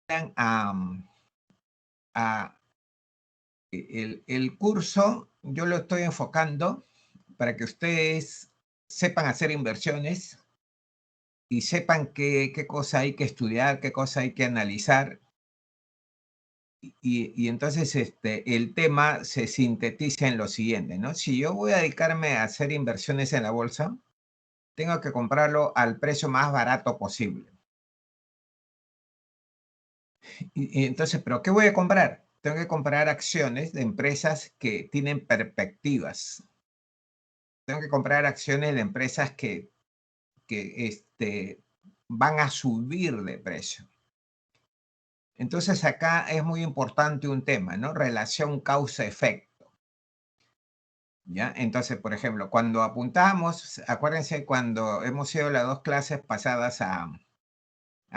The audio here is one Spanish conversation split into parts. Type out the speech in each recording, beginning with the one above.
a, a el curso, yo lo estoy enfocando para que ustedes sepan hacer inversiones y sepan qué cosa hay que estudiar, qué cosa hay que analizar. Y entonces el tema se sintetiza en lo siguiente, ¿no? Si yo voy a dedicarme a hacer inversiones en la bolsa, tengo que comprarlo al precio más barato posible. Y entonces, ¿pero qué voy a comprar? Tengo que comprar acciones de empresas que tienen perspectivas. Tengo que comprar acciones de empresas que van a subir de precio. Entonces acá es muy importante un tema, ¿no? Relación causa-efecto. ¿Ya? Entonces, por ejemplo, cuando apuntamos, acuérdense cuando hemos ido las 2 clases pasadas a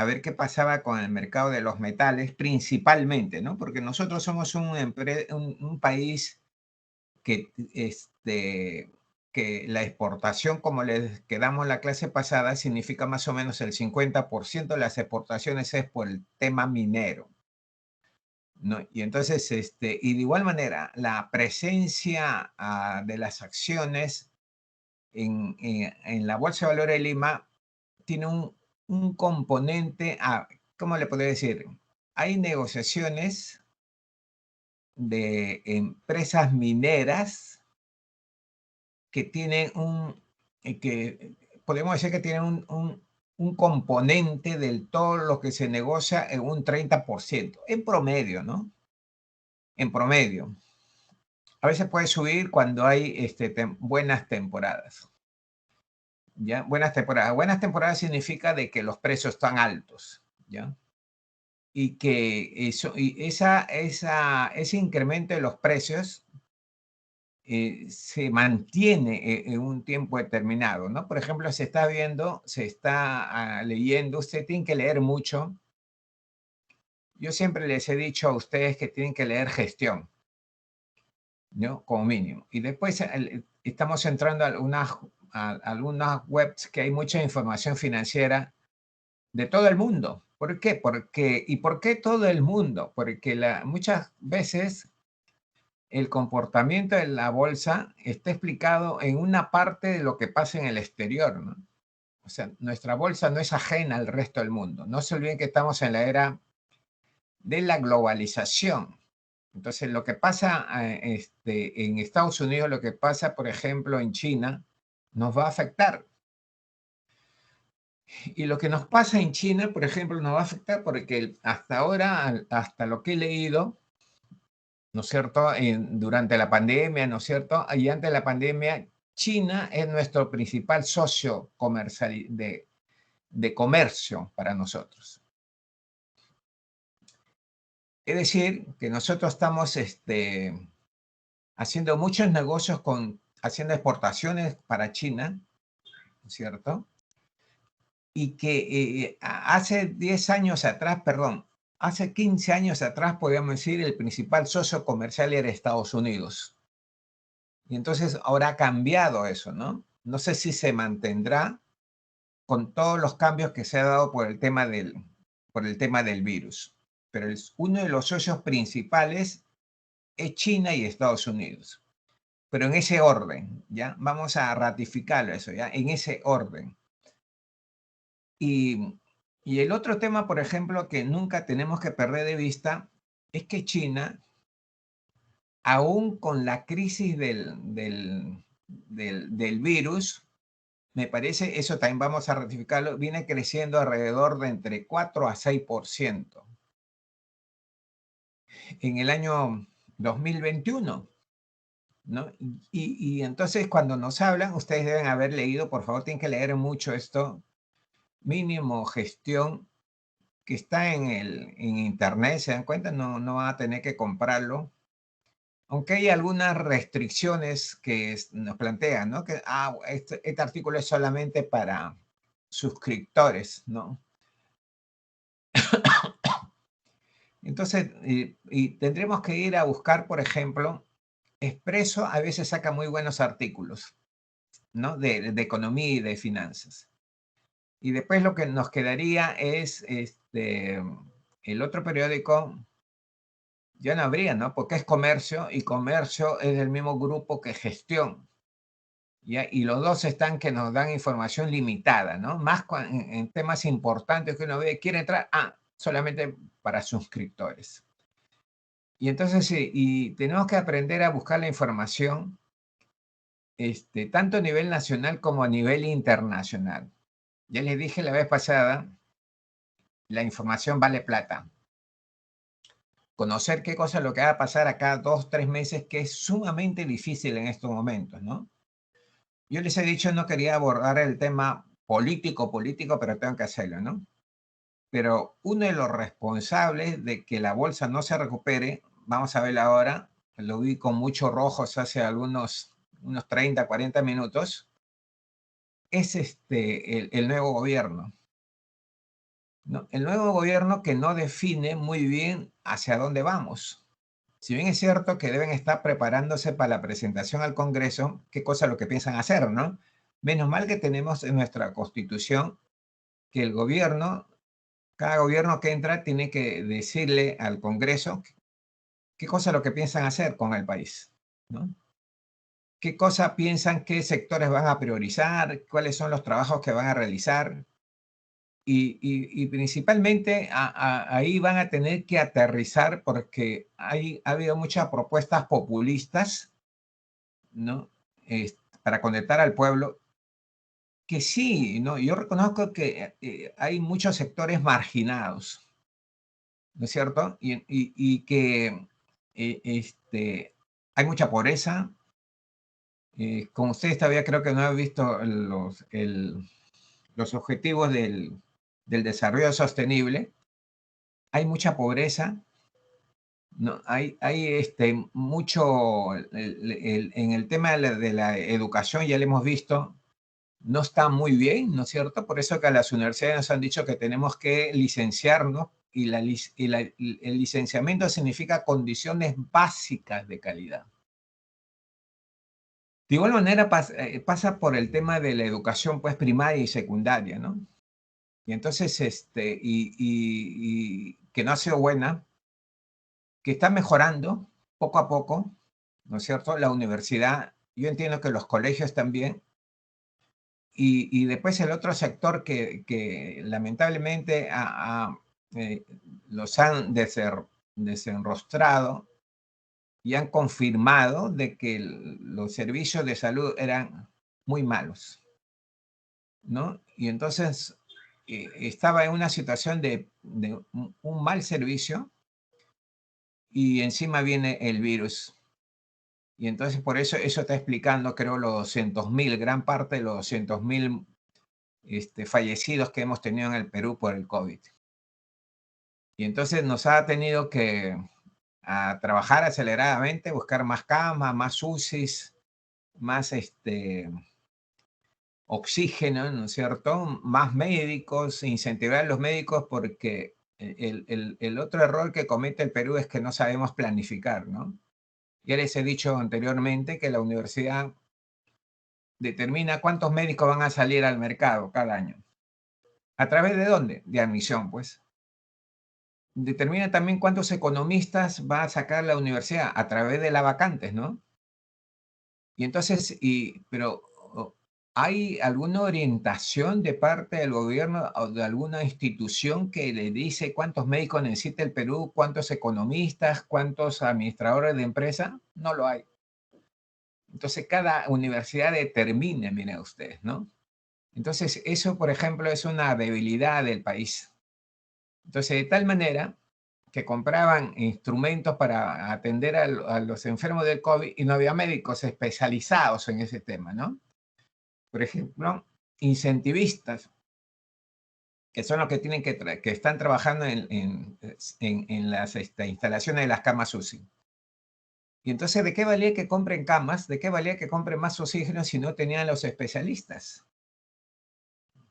ver qué pasaba con el mercado de los metales, principalmente, ¿no? Porque nosotros somos un país que, que la exportación, como les quedamos la clase pasada, significa más o menos el 50% de las exportaciones es por el tema minero, ¿no? Y entonces, y de igual manera, la presencia de las acciones en la Bolsa de Valores de Lima tiene un componente, ¿cómo le podría decir? Hay negociaciones de empresas mineras que tienen que podemos decir que tienen un componente del todo lo que se negocia en un 30%, en promedio, ¿no? En promedio. A veces puede subir cuando hay buenas temporadas. ¿Ya? Buenas temporadas. Buenas temporadas significa de que los precios están altos, ¿ya? Y que ese incremento de los precios se mantiene en un tiempo determinado, ¿no? Por ejemplo, se está viendo, se está leyendo, usted tiene que leer mucho. Yo siempre les he dicho a ustedes que tienen que leer gestión, ¿no? Como mínimo. Y después estamos entrando a algunas webs que hay mucha información financiera de todo el mundo. ¿Por qué? ¿Y por qué todo el mundo? Porque muchas veces el comportamiento de la bolsa está explicado en una parte de lo que pasa en el exterior, ¿no? O sea, nuestra bolsa no es ajena al resto del mundo. No se olviden que estamos en la era de la globalización. Entonces, lo que pasa en Estados Unidos, lo que pasa, por ejemplo, en China, nos va a afectar. Y lo que nos pasa en China, por ejemplo, nos va a afectar porque hasta ahora, hasta lo que he leído, ¿no es cierto? Durante la pandemia, ¿no es cierto? Y antes de la pandemia, China es nuestro principal socio comercial de comercio para nosotros. Es decir, que nosotros estamos haciendo muchos negocios haciendo exportaciones para China, ¿no es cierto? Y que hace 10 años atrás, perdón, hace 15 años atrás, podríamos decir, el principal socio comercial era Estados Unidos. Y entonces ahora ha cambiado eso, ¿no? No sé si se mantendrá con todos los cambios que se ha dado por el tema del virus. Pero uno de los socios principales es China y Estados Unidos. Pero en ese orden, ¿ya? Vamos a ratificarlo eso, ¿ya? En ese orden. Y el otro tema, por ejemplo, que nunca tenemos que perder de vista es que China, aún con la crisis del virus, me parece, eso también vamos a ratificarlo, viene creciendo alrededor de entre 4 a 6% en el año 2021, ¿no? Y entonces cuando nos hablan, ustedes deben haber leído, por favor, tienen que leer mucho esto, mínimo gestión, que está en internet, se dan cuenta, no van a tener que comprarlo. Aunque hay algunas restricciones que nos plantean, ¿no? Que este artículo es solamente para suscriptores, ¿no? Entonces, y tendremos que ir a buscar, por ejemplo, Expreso a veces saca muy buenos artículos, ¿no? De economía y de finanzas. Y después lo que nos quedaría es el otro periódico ya no habría, ¿no? Porque es comercio y comercio es del mismo grupo que gestión. ¿Ya? Y los dos están que nos dan información limitada, ¿no? Más en temas importantes que uno ve, quiere entrar, solamente para suscriptores. Y entonces, sí, y tenemos que aprender a buscar la información, tanto a nivel nacional como a nivel internacional. Ya les dije la vez pasada, la información vale plata. Conocer qué cosa es lo que va a pasar acá 2, 3 meses, que es sumamente difícil en estos momentos, ¿no? Yo les he dicho, no quería abordar el tema político, pero tengo que hacerlo, ¿no? Pero uno de los responsables de que la bolsa no se recupere, vamos a verlo ahora, lo vi con muchos rojos hace unos 30, 40 minutos, es el nuevo gobierno, ¿no? El nuevo gobierno que no define muy bien hacia dónde vamos. Si bien es cierto que deben estar preparándose para la presentación al Congreso, qué cosa es lo que piensan hacer, ¿no? Menos mal que tenemos en nuestra Constitución que el gobierno, cada gobierno que entra tiene que decirle al Congreso qué cosa es lo que piensan hacer con el país, ¿no? ¿Qué cosa piensan, qué sectores van a priorizar, cuáles son los trabajos que van a realizar? Y principalmente ahí van a tener que aterrizar porque ha habido muchas propuestas populistas, ¿no? Para conectar al pueblo, que sí, ¿no? Yo reconozco que hay muchos sectores marginados, ¿no es cierto? Y que hay mucha pobreza. Como ustedes todavía creo que no han visto los objetivos del desarrollo sostenible, hay mucha pobreza, ¿no? Hay mucho, en el tema de la educación ya lo hemos visto, no está muy bien, ¿no es cierto? Por eso que a las universidades nos han dicho que tenemos que licenciarnos y el licenciamiento significa condiciones básicas de calidad. De igual manera pasa por el tema de la educación pues primaria y secundaria, ¿no? Y entonces, y que no ha sido buena, que está mejorando poco a poco, ¿no es cierto? La universidad, yo entiendo que los colegios también, y después el otro sector que lamentablemente eh, los han desenrostrado y han confirmado de que los servicios de salud eran muy malos, ¿no? Y entonces estaba en una situación de un mal servicio y encima viene el virus. Y entonces por eso está explicando, creo, los 200.000, gran parte de los 200.000 fallecidos que hemos tenido en el Perú por el COVID. Y entonces nos ha tenido que trabajar aceleradamente, buscar más camas, más UCIs, más oxígeno, ¿no es cierto? Más médicos, incentivar a los médicos porque el otro error que comete el Perú es que no sabemos planificar, ¿no? Ya les he dicho anteriormente que la universidad determina cuántos médicos van a salir al mercado cada año. ¿A través de dónde? De admisión, pues. Determina también cuántos economistas va a sacar la universidad a través de las vacantes, ¿no? Y entonces, pero ¿hay alguna orientación de parte del gobierno o de alguna institución que le dice cuántos médicos necesita el Perú, cuántos economistas, cuántos administradores de empresa? No lo hay. Entonces, cada universidad determina, miren ustedes, ¿no? Entonces, eso, por ejemplo, es una debilidad del país. Entonces, de tal manera que compraban instrumentos para atender a los enfermos del COVID y no había médicos especializados en ese tema, ¿no? Por ejemplo, incentivistas, que son los que tienen que están trabajando en las instalaciones de las camas UCI. Y entonces, ¿de qué valía que compren camas? ¿De qué valía que compren más oxígeno si no tenían los especialistas?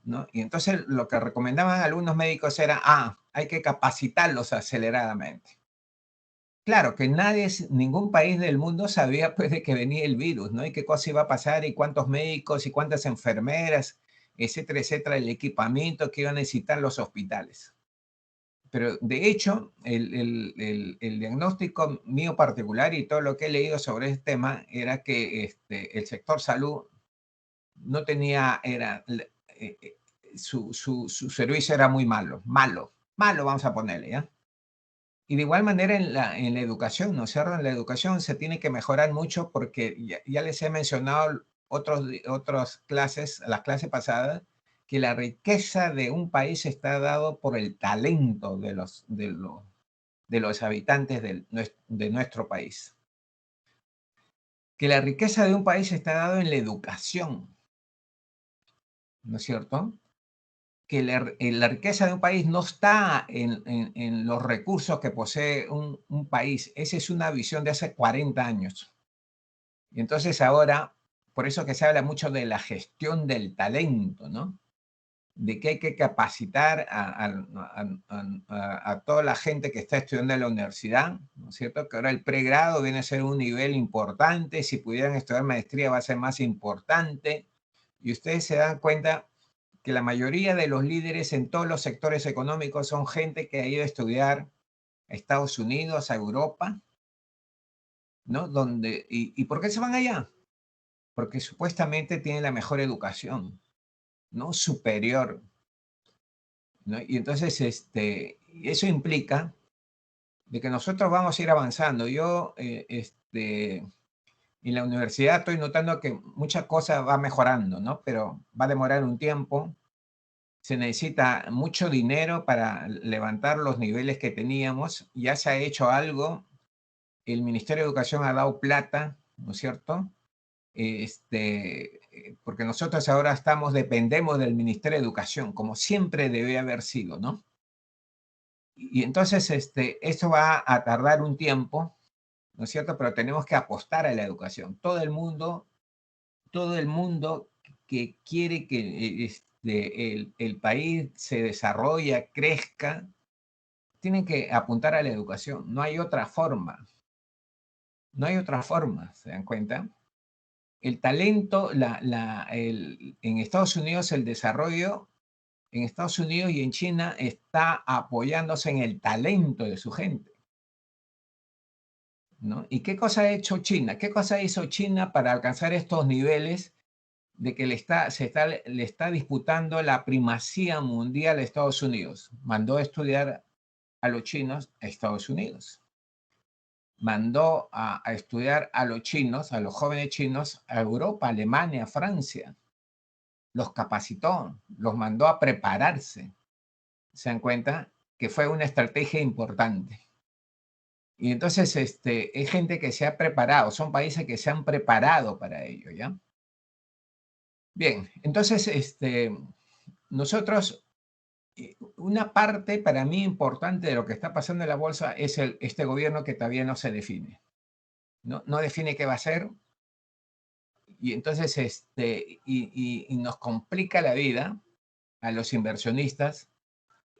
¿No? Y entonces lo que recomendaban algunos médicos era, hay que capacitarlos aceleradamente. Claro que ningún país del mundo sabía pues de que venía el virus, ¿no? Y qué cosa iba a pasar y cuántos médicos y cuántas enfermeras, etcétera, etcétera, el equipamiento que iban a necesitar los hospitales. pero de hecho, el diagnóstico mío particular y todo lo que he leído sobre este tema era que el sector salud no tenía, su servicio era muy malo, malo, malo vamos a ponerle, ¿ya? Y de igual manera en la educación, ¿no es cierto? En la educación se tiene que mejorar mucho porque ya les he mencionado otras clases, las clases pasadas, que la riqueza de un país está dado por el talento de los habitantes de nuestro país. Que la riqueza de un país está dado en la educación, ¿no es cierto? Que la riqueza de un país no está en los recursos que posee un país. Esa es una visión de hace 40 años. Y entonces ahora, por eso que se habla mucho de la gestión del talento, ¿no? De que hay que capacitar a toda la gente que está estudiando en la universidad, ¿no es cierto? Que ahora el pregrado viene a ser un nivel importante, si pudieran estudiar maestría va a ser más importante. Y ustedes se dan cuenta que la mayoría de los líderes en todos los sectores económicos son gente que ha ido a estudiar a Estados Unidos, a Europa, ¿no? ¿Y por qué se van allá? Porque supuestamente tienen la mejor educación, ¿no? Superior, ¿no? Y entonces eso implica de que nosotros vamos a ir avanzando. Yo en la universidad estoy notando que muchas cosas va mejorando, ¿no? Pero va a demorar un tiempo. Se necesita mucho dinero para levantar los niveles que teníamos. Ya se ha hecho algo. El Ministerio de Educación ha dado plata, ¿no es cierto? Porque nosotros ahora dependemos del Ministerio de Educación, como siempre debe haber sido, ¿no? Y entonces esto va a tardar un tiempo, ¿no es cierto? Pero tenemos que apostar a la educación. Todo el mundo que quiere que el país se desarrolle, crezca, tiene que apuntar a la educación. No hay otra forma. No hay otra forma, ¿se dan cuenta? El talento, en Estados Unidos el desarrollo, en Estados Unidos y en China está apoyándose en el talento de su gente, ¿no? ¿Y qué cosa ha hecho China? ¿Qué cosa hizo China para alcanzar estos niveles de que le está disputando la primacía mundial a Estados Unidos? Mandó a estudiar a los chinos a Estados Unidos. Mandó a estudiar a los chinos, a los jóvenes chinos, a Europa, Alemania, Francia. Los capacitó, los mandó a prepararse. ¿Se dan cuenta? Que fue una estrategia importante. Y entonces es gente que se ha preparado, son países que se han preparado para ello, ¿ya? Bien, entonces nosotros, una parte para mí importante de lo que está pasando en la bolsa es este gobierno que todavía no se define. No define qué va a hacer, y entonces y nos complica la vida a los inversionistas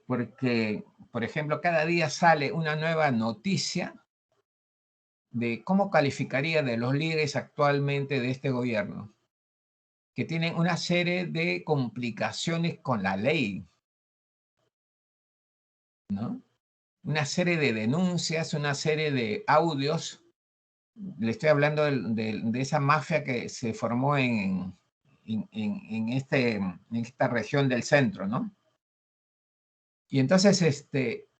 porque, por ejemplo, cada día sale una nueva noticia de cómo calificaría de los líderes actualmente de este gobierno, que tienen una serie de complicaciones con la ley, ¿no? Una serie de denuncias, una serie de audios. Le estoy hablando de esa mafia que se formó en esta región del centro, ¿no? Y entonces,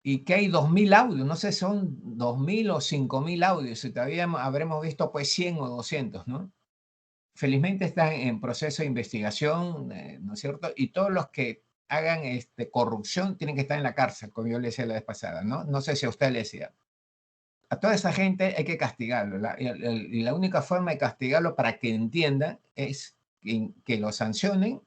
y que hay 2.000 audios, no sé, son 2.000 o 5.000 audios, y todavía habremos visto pues 100 o 200, ¿no? Felizmente están en proceso de investigación, ¿no es cierto? Y todos los que hagan corrupción tienen que estar en la cárcel, como yo le decía la vez pasada, ¿no? No sé si a usted le decía. A toda esa gente hay que castigarlo. Y la única forma de castigarlo para que entienda es que lo sancionen.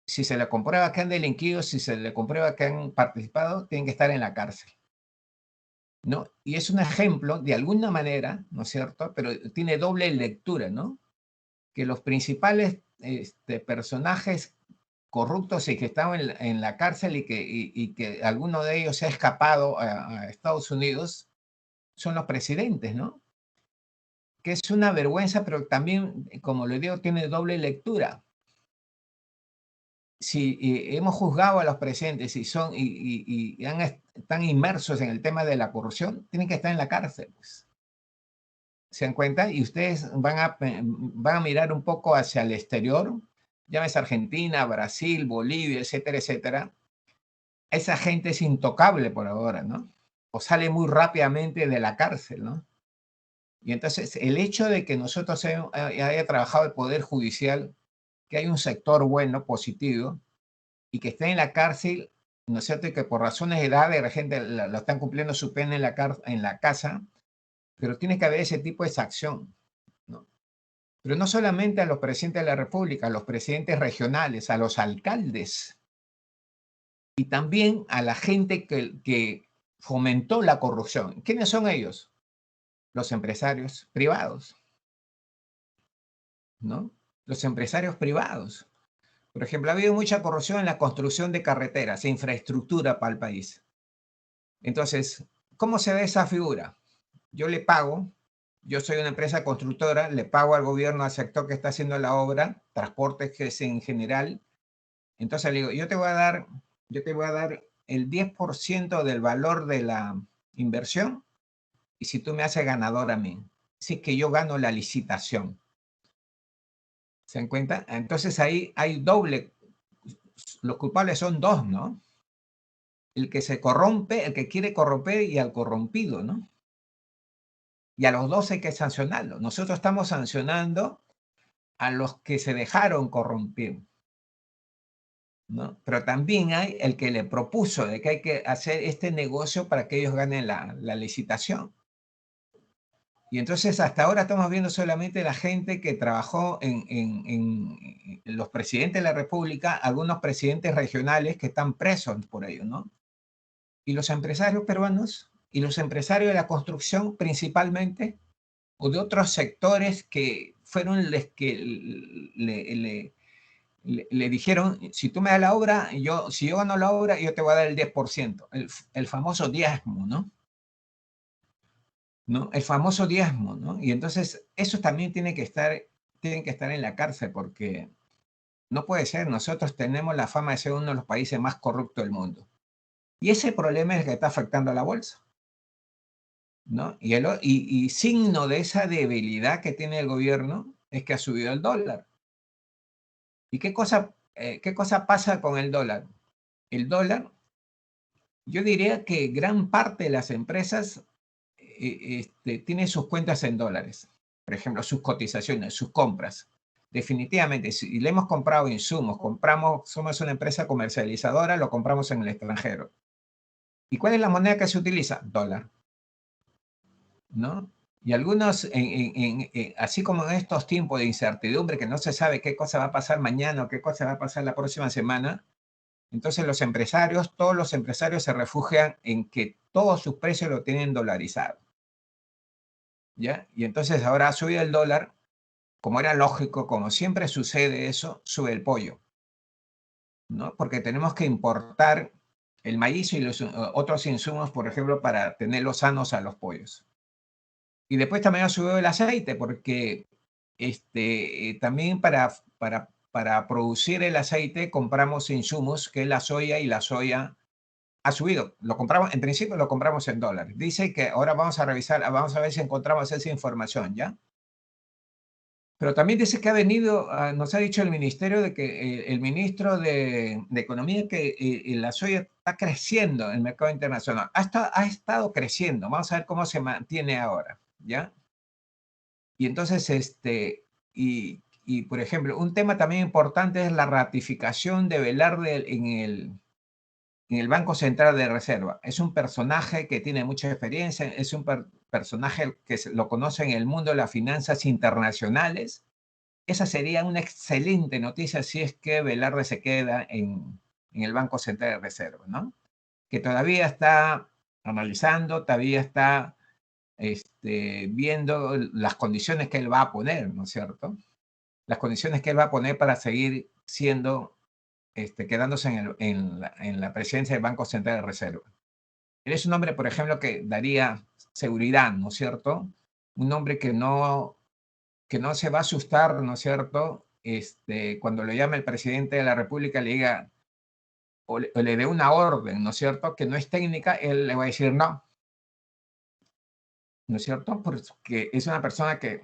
Si se le comprueba que han delinquido, si se le comprueba que han participado, tienen que estar en la cárcel, ¿no? Y es un ejemplo, de alguna manera, ¿no es cierto? Pero tiene doble lectura, ¿no? Que los principales personajes corruptos y que estaban en la cárcel y que alguno de ellos se ha escapado a Estados Unidos son los presidentes, ¿no? Que es una vergüenza, pero también, como le digo, tiene doble lectura. Si hemos juzgado a los presidentes y están inmersos en el tema de la corrupción, tienen que estar en la cárcel, pues. ¿Se dan cuenta? Y ustedes van a mirar un poco hacia el exterior, llámese Argentina, Brasil, Bolivia, etcétera, etcétera. Esa gente es intocable por ahora, ¿no? O sale muy rápidamente de la cárcel, ¿no? Y entonces el hecho de que nosotros haya trabajado el Poder Judicial, que hay un sector bueno, positivo, y que esté en la cárcel, ¿no es cierto? Y que por razones de edad la gente lo están cumpliendo su pena en la casa, pero tiene que haber ese tipo de acción, ¿no? Pero no solamente a los presidentes de la República, a los presidentes regionales, a los alcaldes y también a la gente que fomentó la corrupción. ¿Quiénes son ellos? Los empresarios privados, ¿no? Los empresarios privados. Por ejemplo, ha habido mucha corrupción en la construcción de carreteras, e infraestructura para el país. Entonces, ¿cómo se ve esa figura? Yo le pago, yo soy una empresa constructora, le pago al gobierno, al sector que está haciendo la obra, transportes que es en general. Entonces le digo, yo te voy a dar el 10% del valor de la inversión y si tú me haces ganador a mí, si es que yo gano la licitación. ¿Se dan cuenta? Entonces ahí hay doble, los culpables son dos, ¿no? El que se corrompe, el que quiere corromper y al corrompido, ¿no? Y a los dos hay que sancionarlos. Nosotros estamos sancionando a los que se dejaron corromper, ¿no? Pero también hay el que le propuso de que hay que hacer este negocio para que ellos ganen la licitación. Y entonces hasta ahora estamos viendo solamente la gente que trabajó en los presidentes de la República, algunos presidentes regionales que están presos por ello, ¿no? Y los empresarios peruanos y los empresarios de la construcción principalmente, o de otros sectores que fueron los que le dijeron, si tú me das la obra, si yo gano la obra, yo te voy a dar el 10%, el famoso diezmo, ¿no? ¿No? El famoso diezmo, ¿no? Y entonces eso también tienen que estar en la cárcel porque no puede ser, nosotros tenemos la fama de ser uno de los países más corruptos del mundo. Y ese problema es el que está afectando a la bolsa, ¿no? Y signo de esa debilidad que tiene el gobierno es que ha subido el dólar. ¿Y qué cosa pasa con el dólar? El dólar, yo diría que gran parte de las empresas tiene sus cuentas en dólares. Por ejemplo, sus cotizaciones, sus compras. Definitivamente, si le hemos comprado insumos, somos una empresa comercializadora, lo compramos en el extranjero. ¿Y cuál es la moneda que se utiliza? Dólar, ¿no? Y algunos, así como en estos tiempos de incertidumbre, que no se sabe qué cosa va a pasar mañana o qué cosa va a pasar la próxima semana, entonces todos los empresarios se refugian en que todos sus precios lo tienen dolarizado, ¿ya? Y entonces ahora ha subido el dólar, como era lógico, como siempre sucede eso, sube el pollo, ¿no? Porque tenemos que importar el maíz y los otros insumos, por ejemplo, para tenerlos sanos a los pollos. Y después también ha subido el aceite, porque también para producir el aceite compramos insumos, que es la soya, y la soya ha subido. En principio lo compramos en dólares. Dice que ahora vamos a revisar, vamos a ver si encontramos esa información, ¿ya? Pero también dice que nos ha dicho el ministerio de que el ministro de Economía que la soya está creciendo en el mercado internacional. Ha estado creciendo. Vamos a ver cómo se mantiene ahora, ¿ya? Y entonces, por ejemplo, un tema también importante es la ratificación de Velarde en el Banco Central de Reserva. Es un personaje que tiene mucha experiencia, es un personaje que lo conoce en el mundo de las finanzas internacionales. Esa sería una excelente noticia si es que Velarde se queda en el Banco Central de Reserva, ¿no? Que todavía está analizando, todavía está viendo las condiciones que él va a poner, ¿no es cierto? Las condiciones que él va a poner para seguir quedándose en la presidencia del Banco Central de Reserva. Él es un hombre, por ejemplo, que daría seguridad, ¿no es cierto? Un hombre que no se va a asustar, ¿no es cierto? Cuando lo llame el presidente de la República, le diga, o le dé una orden, ¿no es cierto?, que no es técnica, él le va a decir no, ¿no es cierto? Porque es una persona que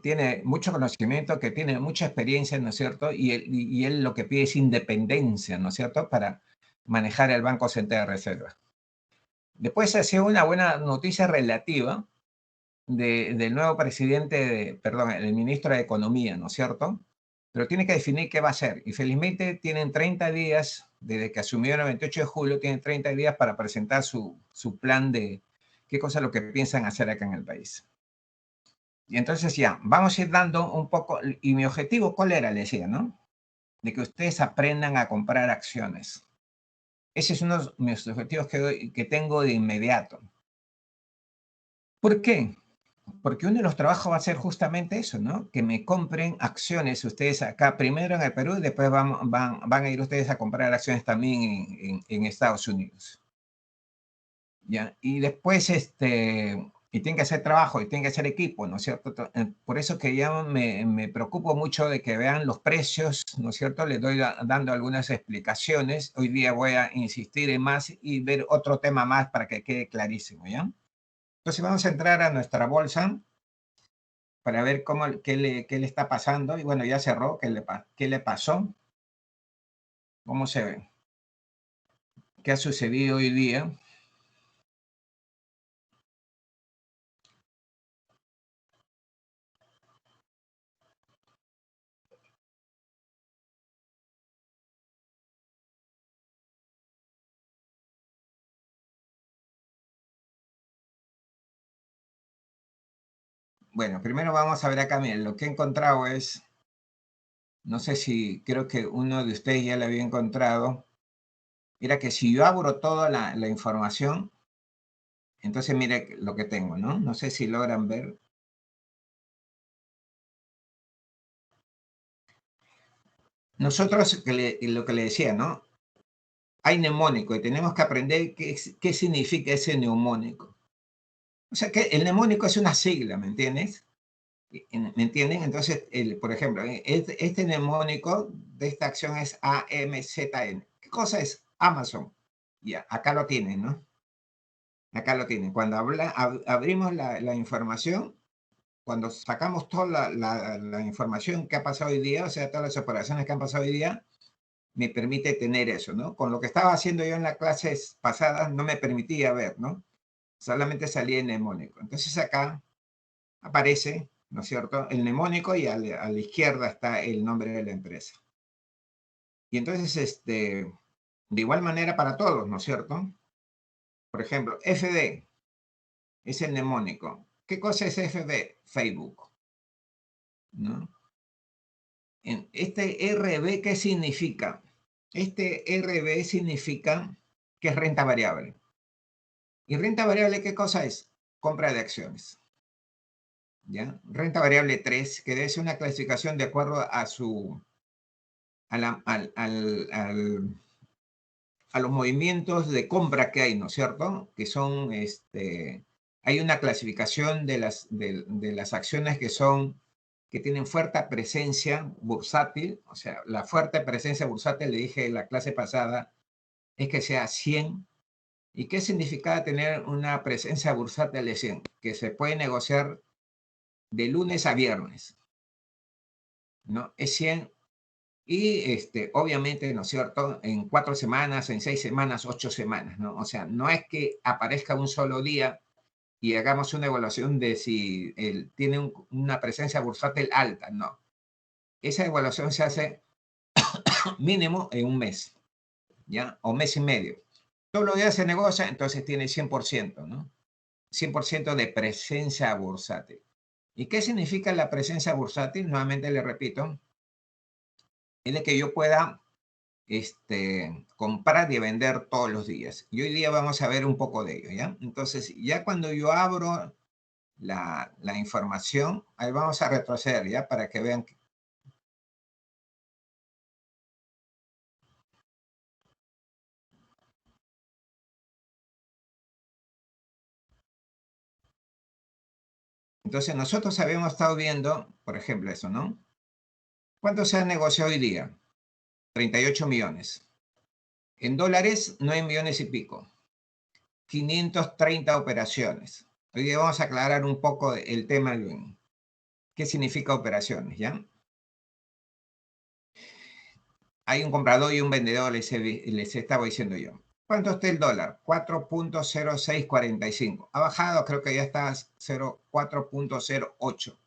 tiene mucho conocimiento, que tiene mucha experiencia, ¿no es cierto? Y él lo que pide es independencia, ¿no es cierto?, para manejar el Banco Central de Reserva. Después ha sido una buena noticia relativa del nuevo presidente, perdón, el ministro de Economía, ¿no es cierto? Pero tiene que definir qué va a hacer. Y felizmente tienen 30 días, desde que asumió el 28 de julio, tienen 30 días para presentar su plan de qué cosa es lo que piensan hacer acá en el país. Y entonces ya, vamos a ir dando un poco, y mi objetivo, ¿cuál era? Le decía, ¿no? De que ustedes aprendan a comprar acciones. Ese es uno de mis objetivos que tengo de inmediato. ¿Por qué? Porque uno de los trabajos va a ser justamente eso, ¿no? Que me compren acciones ustedes acá, primero en el Perú, y después van a ir ustedes a comprar acciones también en Estados Unidos. ¿Ya? Y después, y tienen que hacer trabajo, y tienen que hacer equipo, ¿no es cierto? Por eso que ya me preocupo mucho de que vean los precios, ¿no es cierto? Les doy dando algunas explicaciones. Hoy día voy a insistir en más y ver otro tema más para que quede clarísimo, ¿ya? Entonces vamos a entrar a nuestra bolsa para ver qué le está pasando. Y bueno, ya cerró, qué le pasó, cómo se ve, qué ha sucedido hoy día. Bueno, primero vamos a ver acá, miren, lo que he encontrado es, no sé si creo que uno de ustedes ya lo había encontrado, era que si yo abro toda la información, entonces mire lo que tengo, ¿no? No sé si logran ver. Nosotros, lo que le decía, ¿no? Hay mnemónico y tenemos que aprender qué significa ese mnemónico. O sea, que el mnemónico es una sigla, ¿me entiendes? ¿Me entienden? Entonces, por ejemplo, este mnemónico de esta acción es AMZN. ¿Qué cosa es? Amazon. Ya, acá lo tienen, ¿no? Acá lo tienen. Cuando abrimos la información, cuando sacamos toda la información que ha pasado hoy día, o sea, todas las operaciones que han pasado hoy día, me permite tener eso, ¿no? Con lo que estaba haciendo yo en las clases pasadas, no me permitía ver, ¿no? Solamente salía en mnemónico. Entonces acá aparece, ¿no es cierto?, el mnemónico y a la izquierda está el nombre de la empresa. Y entonces, de igual manera para todos, ¿no es cierto? Por ejemplo, FD es el mnemónico. ¿Qué cosa es FD? Facebook, ¿no? Este RB, ¿qué significa? Este RB significa que es renta variable. ¿Y renta variable qué cosa es? Compra de acciones. ¿Ya? Renta variable 3, que debe ser una clasificación de acuerdo a los movimientos de compra que hay, ¿no es cierto? Que son, hay una clasificación de las acciones que tienen fuerte presencia bursátil, o sea, la fuerte presencia bursátil, le dije en la clase pasada, es que sea 100. ¿Y qué significa tener una presencia bursátil de 100? Que se puede negociar de lunes a viernes, ¿no? Es 100 y obviamente, ¿no es cierto?, en 4 semanas, en 6 semanas, 8 semanas, ¿no? O sea, no es que aparezca un solo día y hagamos una evaluación de si él tiene una presencia bursátil alta, no. Esa evaluación se hace mínimo en un mes, ¿ya? O mes y medio. Todos los días se negocia, entonces tiene 100%, ¿no? 100% de presencia bursátil. ¿Y qué significa la presencia bursátil? Nuevamente le repito, es de que yo pueda comprar y vender todos los días. Y hoy día vamos a ver un poco de ello, ¿ya? Entonces, ya cuando yo abro la información, ahí vamos a retroceder, ¿ya? Para que vean. Entonces, nosotros habíamos estado viendo, por ejemplo, eso, ¿no? ¿Cuánto se ha negociado hoy día? 38 millones. En dólares, 9 millones y pico. 530 operaciones. Hoy día vamos a aclarar un poco el tema de qué significa operaciones, ¿ya? Hay un comprador y un vendedor, les estaba diciendo yo. ¿Cuánto está el dólar? 4.0645. Ha bajado, creo que ya está 4.08.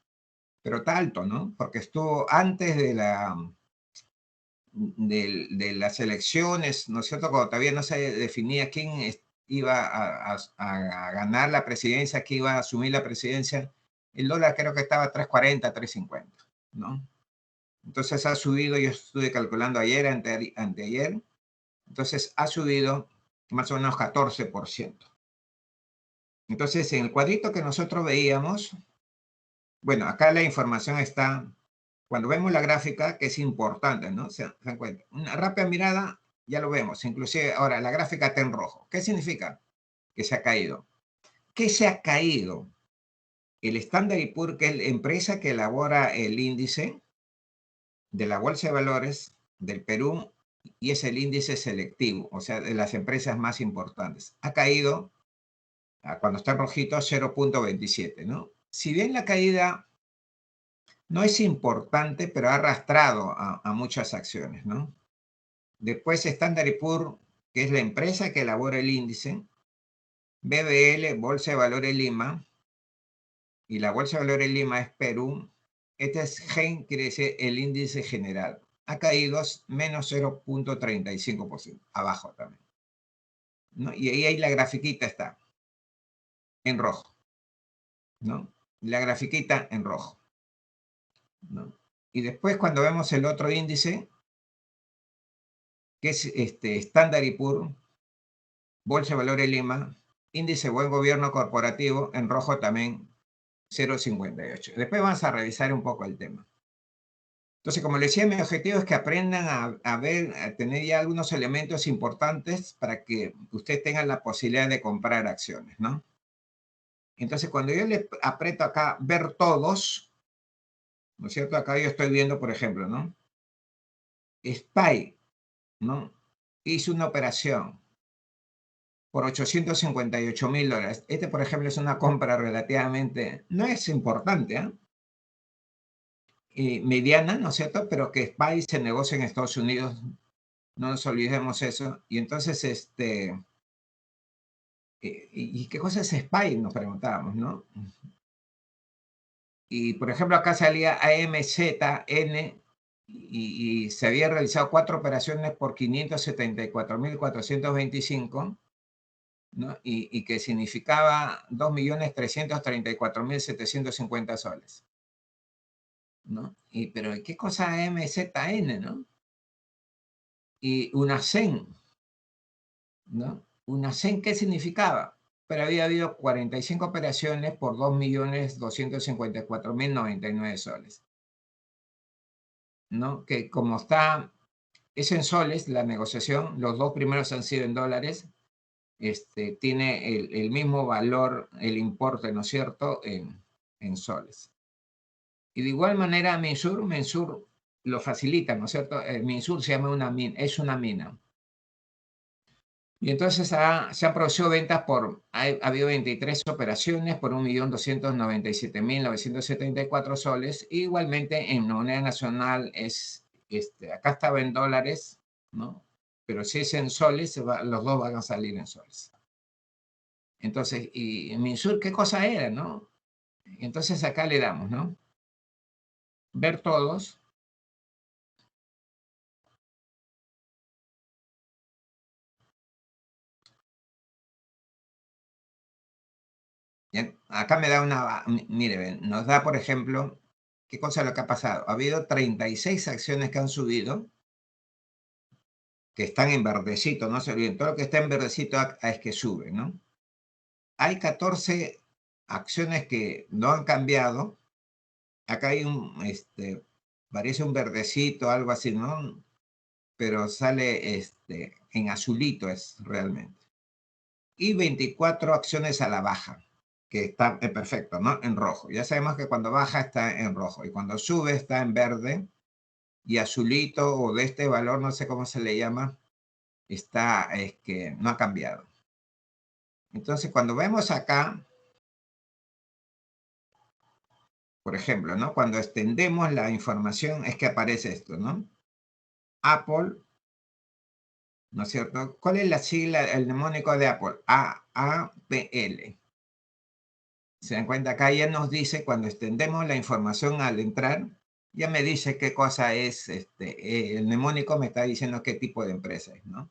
Pero está alto, ¿no? Porque estuvo antes de las elecciones, ¿no es cierto? Cuando todavía no se definía quién iba a ganar la presidencia, quién iba a asumir la presidencia, el dólar creo que estaba a 3.40, 3.50, ¿no? Entonces ha subido, yo estuve calculando ayer, anteayer, entonces ha subido más o menos 14%. Entonces, en el cuadrito que nosotros veíamos, bueno, acá la información está, cuando vemos la gráfica, que es importante, ¿no? ¿Se dan cuenta? Una rápida mirada, ya lo vemos. Inclusive, ahora, la gráfica está en rojo. ¿Qué significa? Que se ha caído. ¿Qué se ha caído? El Standard & Poor's, que es la empresa que elabora el índice de la Bolsa de Valores del Perú, y es el índice selectivo, o sea, de las empresas más importantes. Ha caído, cuando está en rojito, 0.27, ¿no? Si bien la caída no es importante, pero ha arrastrado a muchas acciones, ¿no? Después Standard & Poor's, que es la empresa que elabora el índice, BBL, Bolsa de Valores Lima, y la Bolsa de Valores Lima es Perú. Este es GEN, quiere decir el índice general. Ha caído menos 0.35%, abajo también, ¿no? Y ahí la grafiquita está, en rojo, ¿no? La grafiquita en rojo, ¿no? Y después cuando vemos el otro índice, que es Standard & Poor's, Bolsa de Valores Lima, índice Buen Gobierno Corporativo, en rojo también 0.58. Después vamos a revisar un poco el tema. Entonces, como les decía, mi objetivo es que aprendan a ver, a tener ya algunos elementos importantes para que ustedes tengan la posibilidad de comprar acciones, ¿no? Entonces, cuando yo le aprieto acá, ver todos, ¿no es cierto? Acá yo estoy viendo, por ejemplo, ¿no? SPY, ¿no? Hizo una operación por $858.000. Este, por ejemplo, es una compra relativamente, no es importante, ¿eh? Mediana, ¿no es cierto? Pero que SPY se negocia en Estados Unidos, no nos olvidemos eso. Y entonces, ¿y qué cosa es SPY? Nos preguntábamos, ¿no? Y, por ejemplo, acá salía AMZN y se había realizado 4 operaciones por 574.425, ¿no? Y que significaba 2.334.750 soles, ¿no? Pero ¿qué cosa MZN, no? Y una CEN, ¿no? Una CEN, ¿qué significaba? Pero había habido 45 operaciones por 2.254.099 soles, ¿no? Que como está, es en soles la negociación, los dos primeros han sido en dólares, tiene el mismo valor, el importe, ¿no es cierto?, en soles. Y de igual manera, Mensur lo facilita, ¿no es cierto? Mensur se llama es una mina. Y entonces se han producido ventas ha habido 23 operaciones por 1.297.974 soles. E igualmente en moneda nacional acá estaba en dólares, ¿no? Pero si es en soles, los dos van a salir en soles. Entonces, y Minsur, ¿qué cosa era, no? Entonces acá le damos, ¿no? Ver todos. Acá me da mire, nos da, por ejemplo, ¿qué cosa es lo que ha pasado? Ha habido 36 acciones que han subido, que están en verdecito, no se olviden, todo lo que está en verdecito es que sube, ¿no? Hay 14 acciones que no han cambiado. Acá hay parece un verdecito, algo así, ¿no? Pero sale en azulito es realmente. Y 24 acciones a la baja, que está perfecto, ¿no? En rojo. Ya sabemos que cuando baja está en rojo y cuando sube está en verde, y azulito o de este valor, no sé cómo se le llama, está, es que no ha cambiado. Entonces, cuando vemos acá, por ejemplo, ¿no? Cuando extendemos la información es que aparece esto, ¿no? Apple, ¿no es cierto? ¿Cuál es la sigla, el mnemónico de Apple? AAPL. ¿Se dan cuenta? Acá ya nos dice, cuando extendemos la información al entrar, ya me dice qué cosa es, el mnemónico me está diciendo qué tipo de empresa es, ¿no?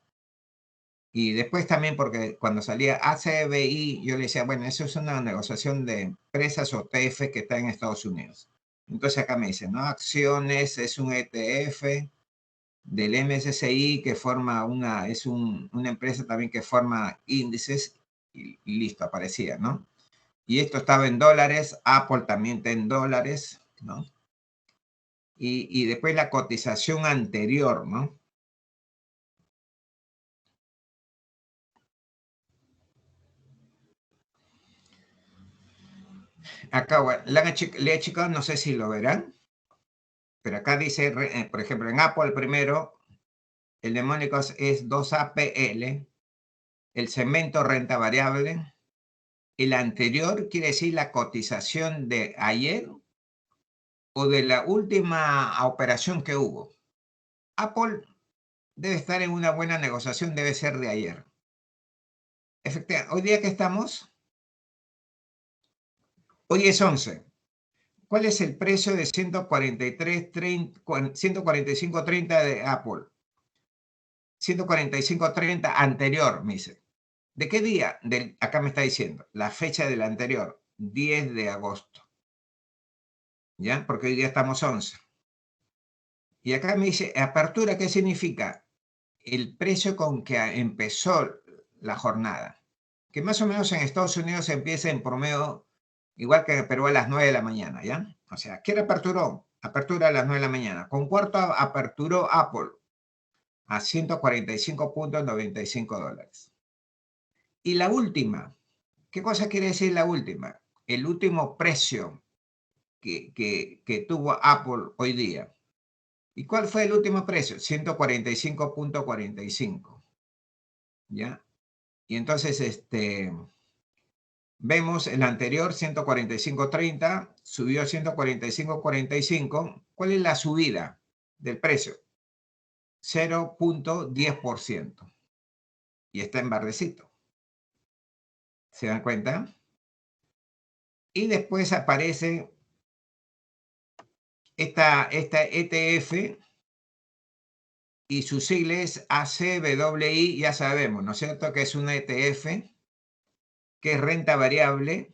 Y después también porque cuando salía ACBI, yo le decía, bueno, eso es una negociación de empresas o TF que está en Estados Unidos. Entonces acá me dice, ¿no? Acciones es un ETF del MSCI que forma una empresa también que forma índices y listo, aparecía, ¿no? Y esto estaba en dólares, Apple también está en dólares, ¿no? Y después la cotización anterior, ¿no? Acá, bueno, le he checado, no sé si lo verán, pero acá dice, por ejemplo, en Apple primero, el mnemónico es 2APL, el segmento renta variable, el anterior quiere decir la cotización de ayer o de la última operación que hubo. Apple debe estar en una buena negociación, debe ser de ayer. Efectivamente, hoy día que estamos, hoy es 11. ¿Cuál es el precio de 145.30 de Apple? 145.30 anterior, me dice. ¿De qué día? Acá me está diciendo, la fecha del anterior, 10 de agosto. ¿Ya? Porque hoy día estamos 11. Y acá me dice, apertura, ¿qué significa? El precio con que empezó la jornada. Que más o menos en Estados Unidos empieza en promedio, igual que en Perú, a las 9 de la mañana, ¿ya? O sea, ¿qué aperturó? Apertura a las 9 de la mañana. ¿Con cuánto aperturó Apple? A $145.95. Y la última, ¿qué cosa quiere decir la última? El último precio que tuvo Apple hoy día. ¿Y cuál fue el último precio? 145.45. ¿Ya? Y entonces, vemos el anterior, 145.30, subió a 145.45. ¿Cuál es la subida del precio? 0.10%. Y está en verdecito. ¿Se dan cuenta? Y después aparece esta ETF y su sigla es ACWI, ya sabemos, ¿no es cierto? Que es una ETF que es renta variable.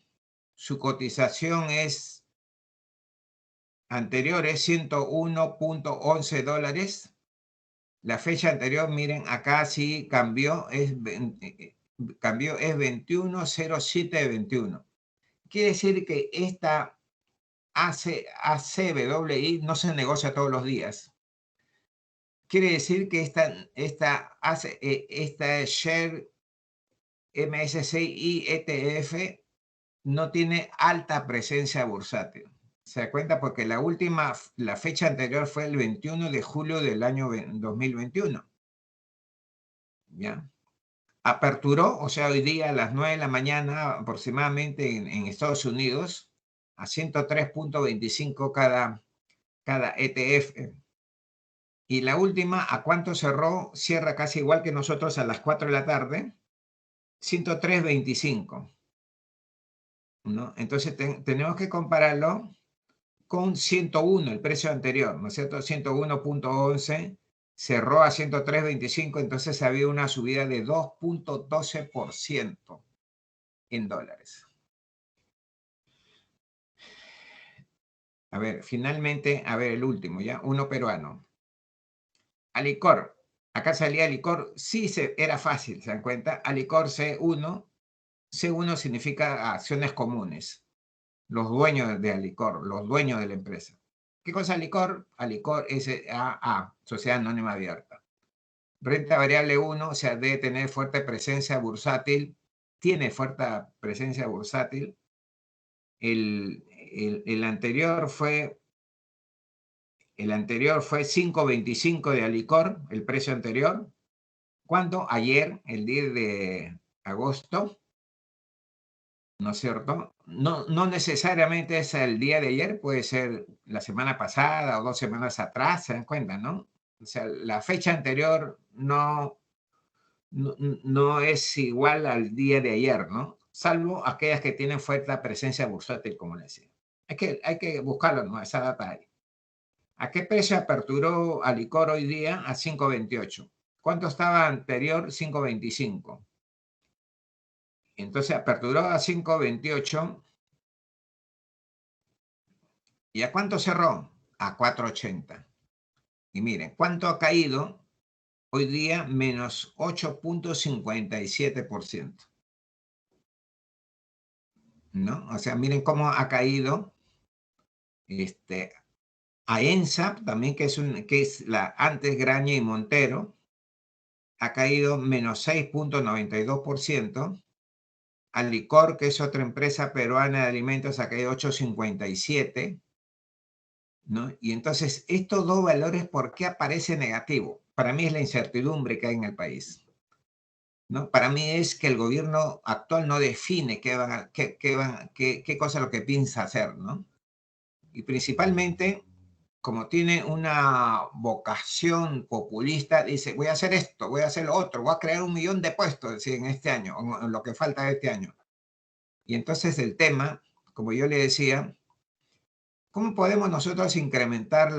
Su cotización es anterior, es $101.11. La fecha anterior, miren, acá sí cambió, es 21.07.21. Quiere decir que esta ACWI no se negocia todos los días. Quiere decir que esta Share MSCI ETF no tiene alta presencia bursátil. ¿Se da cuenta? Porque la fecha anterior fue el 21 de julio del año 2021. ¿Ya? Aperturó, o sea, hoy día a las 9 de la mañana aproximadamente en Estados Unidos, a 103.25 cada ETF. Y la última, ¿a cuánto cerró? Cierra casi igual que nosotros a las 4 de la tarde, 103.25. ¿No? Entonces tenemos que compararlo con 101, el precio anterior, ¿no es cierto? 101.11, cerró a 103.25, entonces había una subida de 2.12% en dólares. A ver, finalmente, a ver, el último, ¿ya? Uno peruano. Alicor. Acá salía Alicor, sí era fácil, ¿se dan cuenta? Alicor C1. C1 significa acciones comunes. Los dueños de Alicor, los dueños de la empresa. ¿Qué cosa Alicor? Alicor S.A.A., Sociedad Anónima Abierta. Renta variable 1, o sea, debe tener fuerte presencia bursátil, tiene fuerte presencia bursátil. El anterior fue el anterior fue 5.25 de Alicor, el precio anterior. ¿Cuándo? Ayer, el 10 de agosto, ¿no es cierto? No necesariamente es el día de ayer, puede ser la semana pasada o 2 semanas atrás, ¿se dan cuenta, no? O sea, la fecha anterior no es igual al día de ayer, ¿no? Salvo aquellas que tienen fuerte presencia bursátil, como les decía. Hay que buscarlo, ¿no? Esa data ahí. ¿A qué precio aperturó Alicor hoy día? A 5.28. ¿Cuánto estaba anterior? 5.25. Entonces aperturó a 5.28. ¿Y a cuánto cerró? A 4.80. Y miren, ¿cuánto ha caído? Hoy día menos 8.57%. ¿No? O sea, miren cómo ha caído a ENSAP también, que es la antes Graña y Montero, ha caído menos 6.92%. Alicor, que es otra empresa peruana de alimentos, ha caído 8.57%, ¿no? Y entonces, estos dos valores, ¿por qué aparece negativo? Para mí es la incertidumbre que hay en el país, ¿no? Para mí es que el gobierno actual no define qué cosa es lo que piensa hacer, ¿no? Y principalmente, como tiene una vocación populista, dice, voy a hacer esto, voy a hacer lo otro, voy a crear 1.000.000 de puestos en este año, en lo que falta de este año. Y entonces el tema, como yo le decía, ¿cómo podemos nosotros incrementar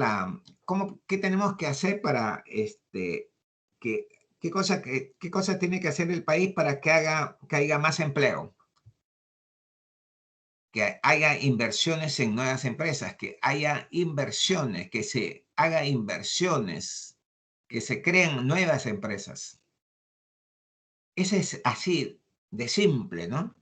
qué tenemos que hacer para, qué cosa tiene que hacer el país para que haya más empleo? Que haya inversiones en nuevas empresas, que haya inversiones, que se haga inversiones, que se creen nuevas empresas. Ese es así de simple, ¿no?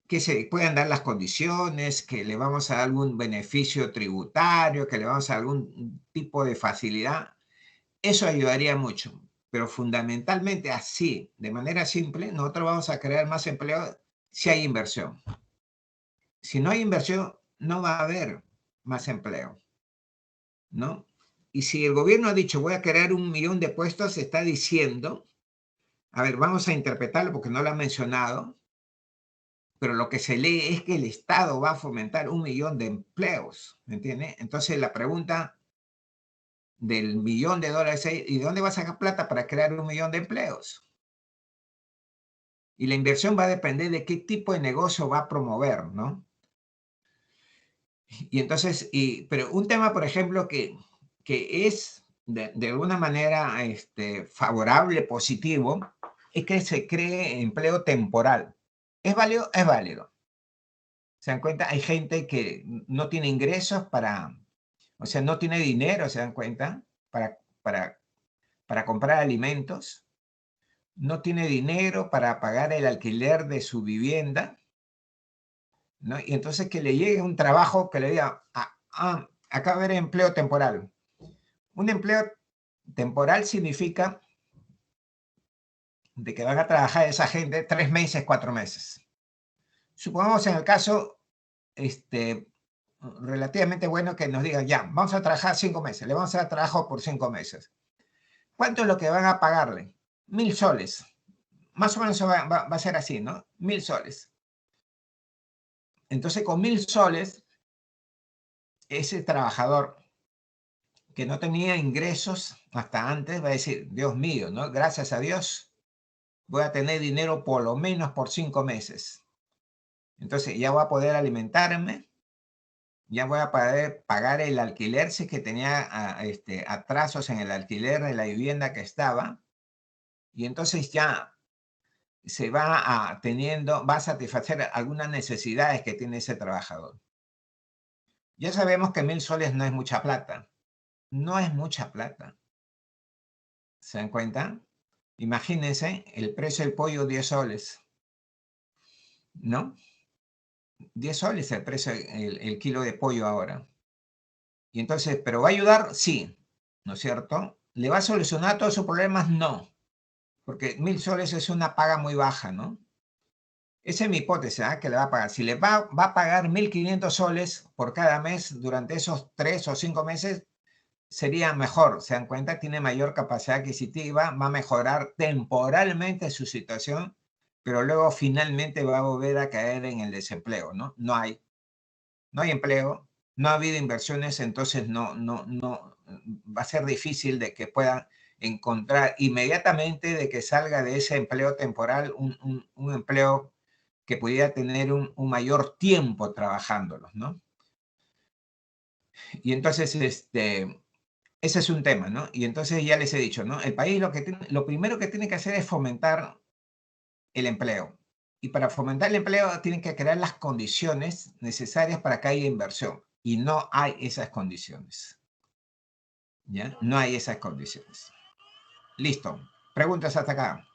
Que se puedan dar las condiciones, que le vamos a dar algún beneficio tributario, que le vamos a dar algún tipo de facilidad. Eso ayudaría mucho, pero fundamentalmente así, de manera simple, nosotros vamos a crear más empleo si hay inversión. Si no hay inversión, no va a haber más empleo, ¿no? Y si el gobierno ha dicho, voy a crear 1.000.000 de puestos, está diciendo, a ver, vamos a interpretarlo porque no lo ha mencionado, pero lo que se lee es que el Estado va a fomentar 1.000.000 de empleos, ¿me entiende? Entonces la pregunta del $1.000.000 es, ¿y de dónde va a sacar plata para crear 1.000.000 de empleos? Y la inversión va a depender de qué tipo de negocio va a promover, ¿no? Y entonces, pero un tema, por ejemplo, que es de alguna manera favorable, positivo, es que se cree empleo temporal. ¿Es válido? Es válido. ¿Se dan cuenta? Hay gente que no tiene ingresos o sea, no tiene dinero, ¿se dan cuenta? Para comprar alimentos. No tiene dinero para pagar el alquiler de su vivienda, ¿no? Y entonces que le llegue un trabajo que le diga, acá va a haber empleo temporal. Un empleo temporal significa de que van a trabajar esa gente 3 meses, 4 meses. Supongamos en el caso relativamente bueno que nos digan, ya, vamos a trabajar 5 meses, le vamos a dar trabajo por 5 meses. ¿Cuánto es lo que van a pagarle? 1.000 soles. Más o menos va a ser así, ¿no? 1.000 soles. Entonces, con 1.000 soles, ese trabajador que no tenía ingresos hasta antes va a decir, Dios mío, ¿no? Gracias a Dios, voy a tener dinero por lo menos por 5 meses. Entonces ya voy a poder alimentarme, ya voy a poder pagar el alquiler si es que tenía atrasos en el alquiler de la vivienda que estaba. Y entonces ya se va a satisfacer algunas necesidades que tiene ese trabajador. Ya sabemos que 1.000 soles no es mucha plata. No es mucha plata. ¿Se dan cuenta? Imagínense el precio del pollo, 10 soles, ¿no? 10 soles el precio, el kilo de pollo ahora. Y entonces, ¿pero va a ayudar? Sí, ¿no es cierto? ¿Le va a solucionar todos sus problemas? No, porque 1.000 soles es una paga muy baja, ¿no? Esa es mi hipótesis, ¿ah? Que le va a pagar. Si le va a pagar 1.500 soles por cada mes durante esos 3 o 5 meses, sería mejor. ¿Se dan cuenta? Tiene mayor capacidad adquisitiva, va a mejorar temporalmente su situación, pero luego finalmente va a volver a caer en el desempleo, ¿no? No hay empleo, no ha habido inversiones, entonces no va a ser difícil de que puedan encontrar inmediatamente de que salga de ese empleo temporal un empleo que pudiera tener un mayor tiempo trabajándolos, ¿no? Y entonces, ese es un tema, ¿no? Y entonces ya les he dicho, ¿no? El país lo primero que tiene que hacer es fomentar el empleo. Y para fomentar el empleo tienen que crear las condiciones necesarias para que haya inversión. Y no hay esas condiciones. ¿Ya? No hay esas condiciones. Listo. Preguntas hasta acá.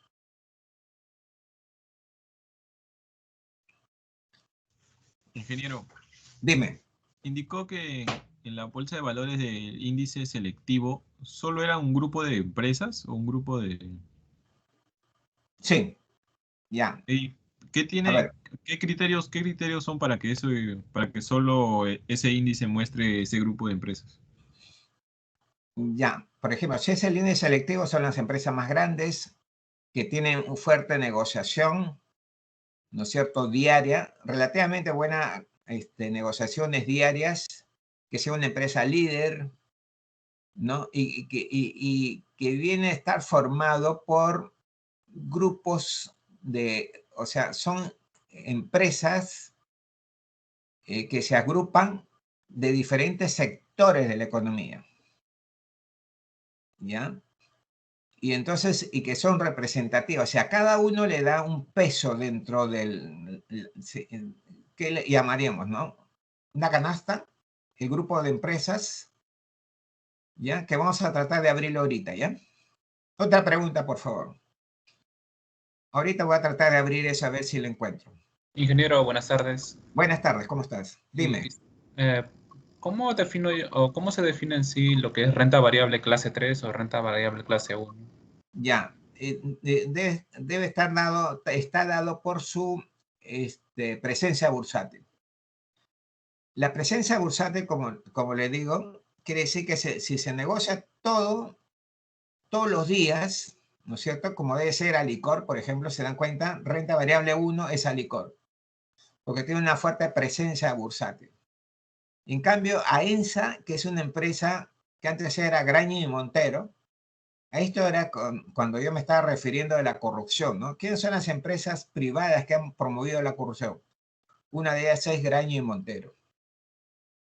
Ingeniero, Dime. indicó que en la bolsa de valores del índice selectivo solo era un grupo de empresas o un grupo de... Sí, ya. ¿Y qué A tiene, ver, qué criterios son para que eso, para que solo ese índice muestre ese grupo de empresas? ya. Por ejemplo, si es el índice selectivo, son las empresas más grandes que tienen una fuerte negociación, ¿no es cierto?, diaria, relativamente buena negociaciones diarias, que sea una empresa líder, ¿no? Y que viene a estar formado por grupos o sea, son empresas que se agrupan de diferentes sectores de la economía, ¿ya? Y entonces, y que son representativas, o sea, cada uno le da un peso dentro ¿qué le llamaríamos, no? Una canasta, el grupo de empresas, ¿ya? Que vamos a tratar de abrirlo ahorita, ¿ya? Otra pregunta, por favor. Ahorita voy a tratar de abrir eso a ver si lo encuentro. Ingeniero, buenas tardes. Buenas tardes, ¿cómo estás? Sí, Dime. ¿cómo defino o cómo se define en sí lo que es renta variable clase 3 o renta variable clase 1? Ya, debe estar dado, está dado por su presencia bursátil. La presencia bursátil, como le digo, quiere decir que si se negocia todos los días, ¿no es cierto? Como debe ser Alicor, por ejemplo, se dan cuenta, renta variable 1 es Alicor, porque tiene una fuerte presencia bursátil. En cambio, AENSA, que es una empresa que antes era Graña y Montero, a esto era cuando yo me estaba refiriendo de la corrupción, ¿no? ¿Quiénes son las empresas privadas que han promovido la corrupción? Una de ellas es Graña y Montero.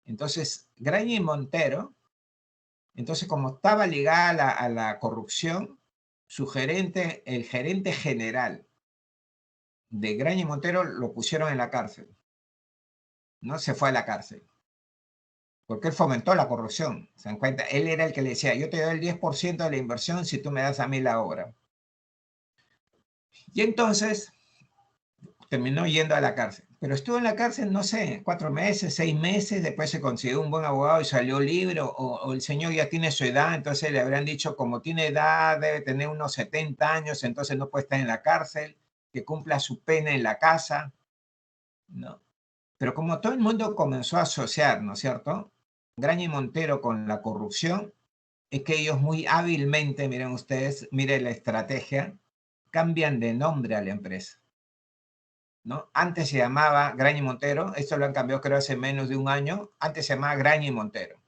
Entonces, Graña y Montero, entonces como estaba ligada a la corrupción, el gerente general de Graña y Montero lo pusieron en la cárcel, ¿no? Se fue a la cárcel, porque él fomentó la corrupción, ¿se dan cuenta? Él era el que le decía, yo te doy el 10% de la inversión si tú me das a mí la obra. Y entonces terminó yendo a la cárcel. Pero estuvo en la cárcel, no sé, 4 meses, 6 meses, después se consiguió un buen abogado y salió libre, o el señor ya tiene su edad, entonces le habrán dicho, como tiene edad, debe tener unos 70 años, entonces no puede estar en la cárcel, que cumpla su pena en la casa, ¿no? Pero como todo el mundo comenzó a asociar, ¿no es cierto?, Graña y Montero con la corrupción, es que ellos muy hábilmente, miren ustedes, miren la estrategia, cambian de nombre a la empresa, ¿no? Antes se llamaba Graña y Montero, esto lo han cambiado creo hace menos de un año, antes se llamaba Graña y Montero.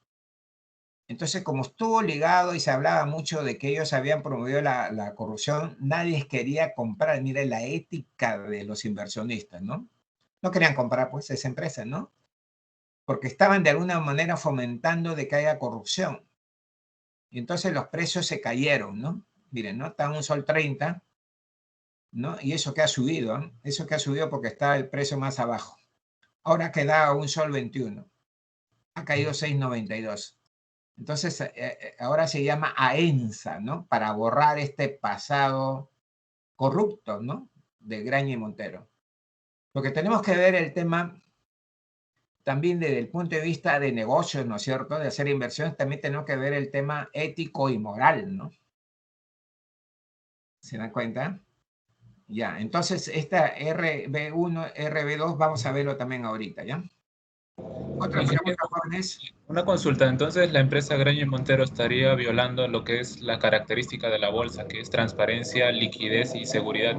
Entonces, como estuvo ligado y se hablaba mucho de que ellos habían promovido la corrupción, nadie quería comprar, mire la ética de los inversionistas, ¿no? No querían comprar pues esa empresa, ¿no? Porque estaban de alguna manera fomentando de que haya corrupción. Y entonces los precios se cayeron, ¿no? Miren, ¿no? Está un sol 30, ¿no? Y eso que ha subido, ¿no? Eso que ha subido porque está el precio más abajo. Ahora queda un sol 21. Ha caído 6,92. Entonces, ahora se llama AENSA, ¿no? Para borrar este pasado corrupto, ¿no? De Graña y Montero. Porque tenemos que ver el tema también desde el punto de vista de negocios, ¿no es cierto? De hacer inversiones, también tenemos que ver el tema ético y moral, ¿no? ¿Se dan cuenta? Ya, entonces esta RB1, RB2, vamos a verlo también ahorita, ¿ya? Otra pregunta, Ingeniero, jóvenes. una consulta. Entonces, la empresa Graña y Montero estaría violando lo que es la característica de la bolsa, que es transparencia, liquidez y seguridad.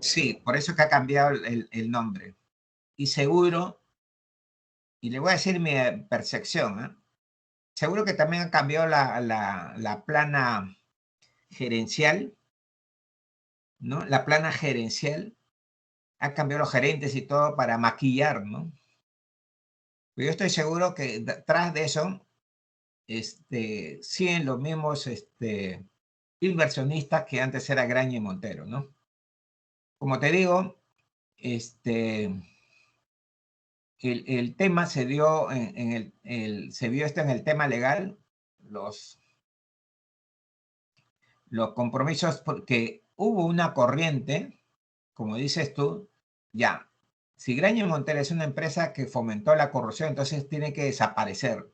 Sí, por eso que ha cambiado el nombre. Y seguro, y le voy a decir mi percepción, ¿eh? Seguro que también ha cambiado la plana gerencial, ¿no? La plana gerencial ha cambiado los gerentes y todo para maquillar, ¿no? Pero yo estoy seguro que detrás de eso siguen los mismos inversionistas que antes era Graña y Montero, ¿no? Como te digo, el tema se dio se vio esto en el tema legal, los compromisos, porque hubo una corriente, como dices tú, ya, si Graña y Montero es una empresa que fomentó la corrupción, entonces tiene que desaparecer,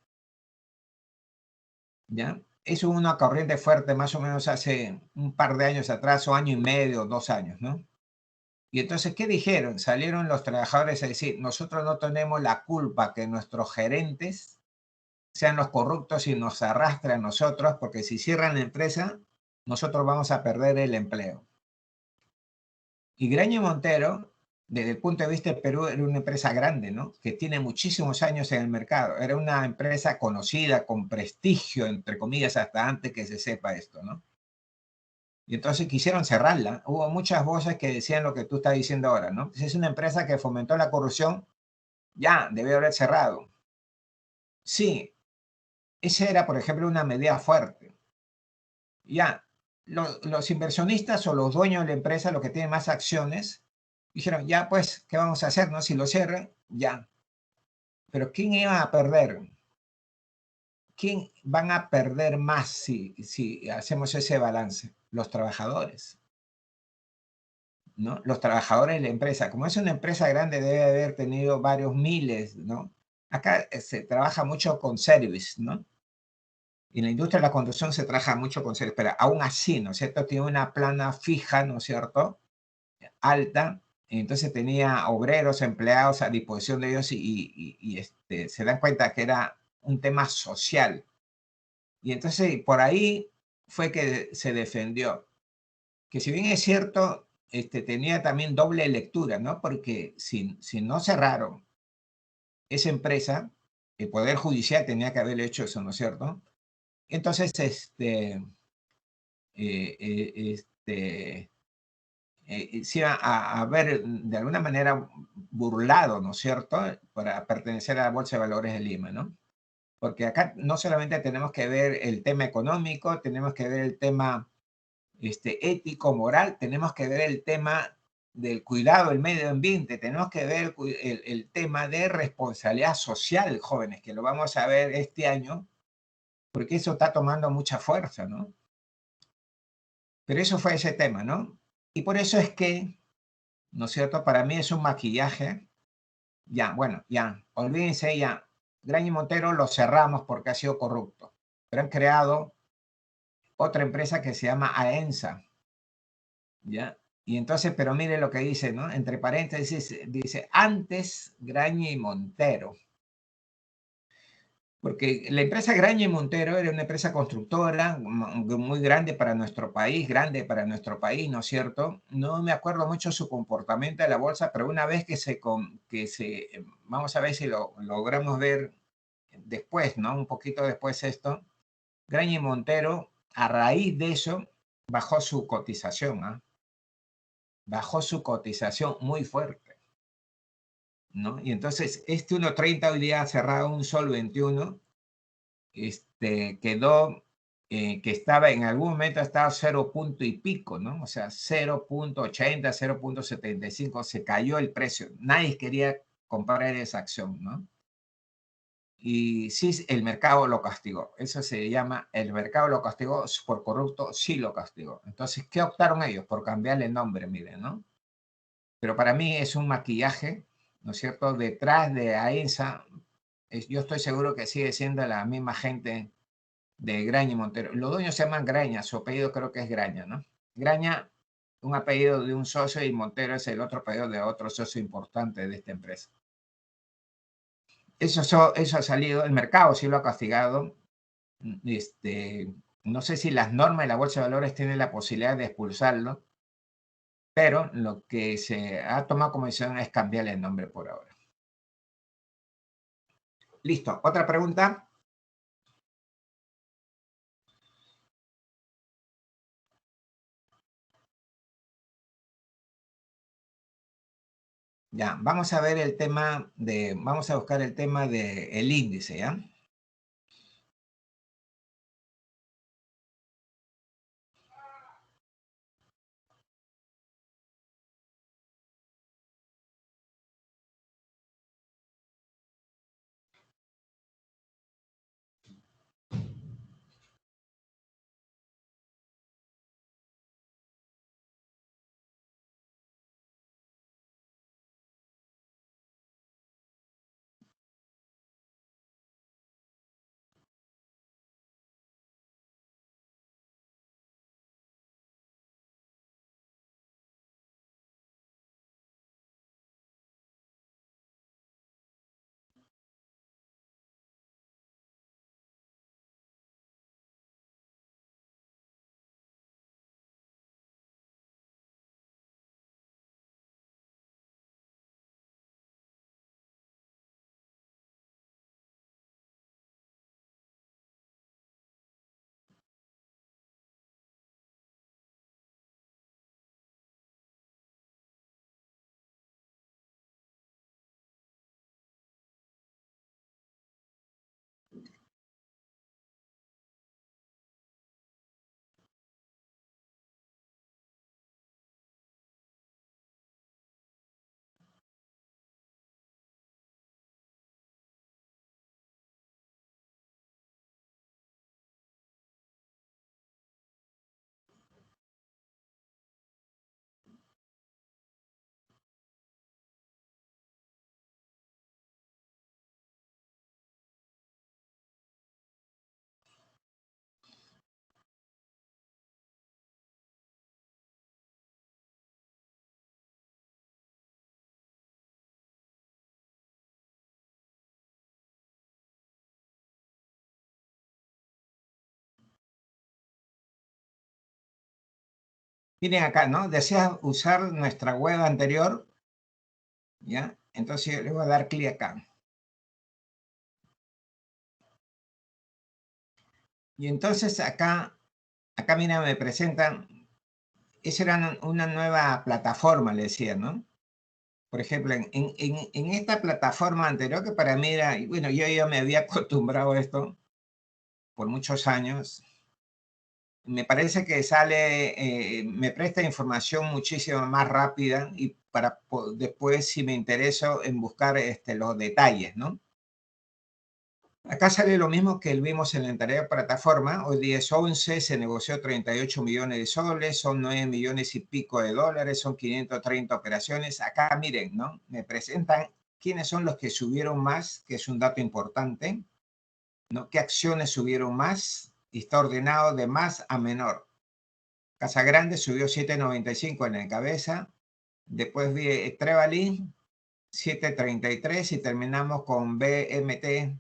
¿ya? Eso hubo una corriente fuerte más o menos hace un par de años atrás, o año y medio, 2 años, ¿no? Y entonces, ¿qué dijeron? Salieron los trabajadores a decir, nosotros no tenemos la culpa que nuestros gerentes sean los corruptos y nos arrastren a nosotros, porque si cierran la empresa, nosotros vamos a perder el empleo. Y Graña y Montero, desde el punto de vista de Perú, era una empresa grande, ¿no? Que tiene muchísimos años en el mercado. Era una empresa conocida, con prestigio, entre comillas, hasta antes que se sepa esto, ¿no? Y entonces quisieron cerrarla. Hubo muchas voces que decían lo que tú estás diciendo ahora, ¿no? Si es una empresa que fomentó la corrupción, ya, debió haber cerrado. Sí, esa era, por ejemplo, una medida fuerte. Ya, los inversionistas o los dueños de la empresa, los que tienen más acciones, dijeron, ya, pues, ¿qué vamos a hacer, no? Si lo cierran, ya. Pero ¿quién iba a perder? ¿Quién van a perder más si hacemos ese balance? Los trabajadores, ¿no? Los trabajadores de la empresa. Como es una empresa grande, debe haber tenido varios miles, ¿no? Acá se trabaja mucho con service, ¿no? Y en la industria de la construcción se trabaja mucho con service, pero aún así, ¿no es cierto? Tiene una plana fija, ¿no es cierto? Alta. Entonces tenía obreros, empleados a disposición de ellos y se dan cuenta que era un tema social. Y entonces por ahí fue que se defendió. Que si bien es cierto, tenía también doble lectura, ¿no? Porque si no cerraron esa empresa, el Poder Judicial tenía que haber hecho eso, ¿no es cierto? Entonces, se iba a ver de alguna manera burlado, ¿no es cierto?, para pertenecer a la Bolsa de Valores de Lima, ¿no? Porque acá no solamente tenemos que ver el tema económico, tenemos que ver el tema ético, moral, tenemos que ver el tema del cuidado del medio ambiente, tenemos que ver el tema de responsabilidad social, jóvenes, que lo vamos a ver este año, porque eso está tomando mucha fuerza, ¿no? Pero eso fue ese tema, ¿no? Y por eso es que, ¿no es cierto? Para mí es un maquillaje. Ya, bueno, ya, olvídense ya. Graña y Montero lo cerramos porque ha sido corrupto. Pero han creado otra empresa que se llama AENSA, ¿ya? Y entonces, pero mire lo que dice, ¿no? Entre paréntesis, dice, antes Graña y Montero. Porque la empresa Graña y Montero era una empresa constructora muy grande para nuestro país, ¿no es cierto? No me acuerdo mucho su comportamiento en la bolsa, pero una vez vamos a ver si lo logramos ver después, ¿no? Un poquito después esto, Graña y Montero, a raíz de eso, bajó su cotización, ¿ah? Bajó su cotización muy fuerte, ¿no? Y entonces, 1.30 hoy día ha cerrado un sol 21, quedó, que estaba en algún momento, estaba 0 punto y pico, ¿no? O sea, 0.80, 0.75, se cayó el precio. Nadie quería comprar esa acción, ¿no? Y sí, el mercado lo castigó. Eso se llama, el mercado lo castigó por corrupto, sí lo castigó. Entonces, ¿qué optaron ellos? Por cambiarle el nombre, miren, ¿no? Pero para mí es un maquillaje, ¿no es cierto? Detrás de AENSA, yo estoy seguro que sigue siendo la misma gente de Graña y Montero. Los dueños se llaman Graña, su apellido creo que es Graña, ¿no? Graña un apellido de un socio y Montero es el otro apellido de otro socio importante de esta empresa. Eso ha salido, el mercado sí lo ha castigado. No sé si las normas de la Bolsa de Valores tienen la posibilidad de expulsarlo, pero lo que se ha tomado como decisión es cambiarle el nombre por ahora. Listo. ¿Otra pregunta? Ya, vamos a ver el tema vamos a buscar el tema del índice, ¿ya? Miren acá, ¿no? ¿Deseas usar nuestra web anterior? ¿Ya? Entonces yo le voy a dar clic acá. Y entonces acá mira, me presentan, esa era una nueva plataforma, le decía, ¿no? Por ejemplo, en esta plataforma anterior, que para mí era, y bueno, yo ya me había acostumbrado a esto por muchos años, me parece que sale, me presta información muchísimo más rápida y para después, si me intereso en buscar los detalles, ¿no? Acá sale lo mismo que vimos en la anterior plataforma. Hoy día es 11, se negoció 38 millones de soles, son 9 millones y pico de dólares, son 530 operaciones. Acá miren, ¿no? Me presentan quiénes son los que subieron más, que es un dato importante, ¿no? ¿Qué acciones subieron más? Y está ordenado de más a menor. Casa Grande subió 7.95 en la cabeza. Después vi Trevali, 7.33 y terminamos con BMT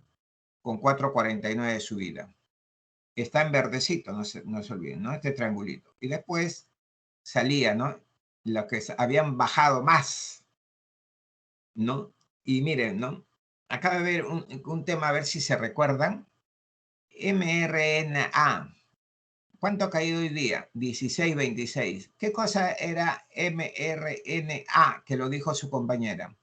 con 4.49 de subida. Está en verdecito, no se olviden, ¿no? Este triangulito. Y después salía, ¿no? Los que habían bajado más, ¿no? Y miren, ¿no? Acaba de haber un tema, a ver si se recuerdan. mRNA. ¿Cuánto ha caído hoy día? 16.26. ¿Qué cosa era mRNA? Que lo dijo su compañera.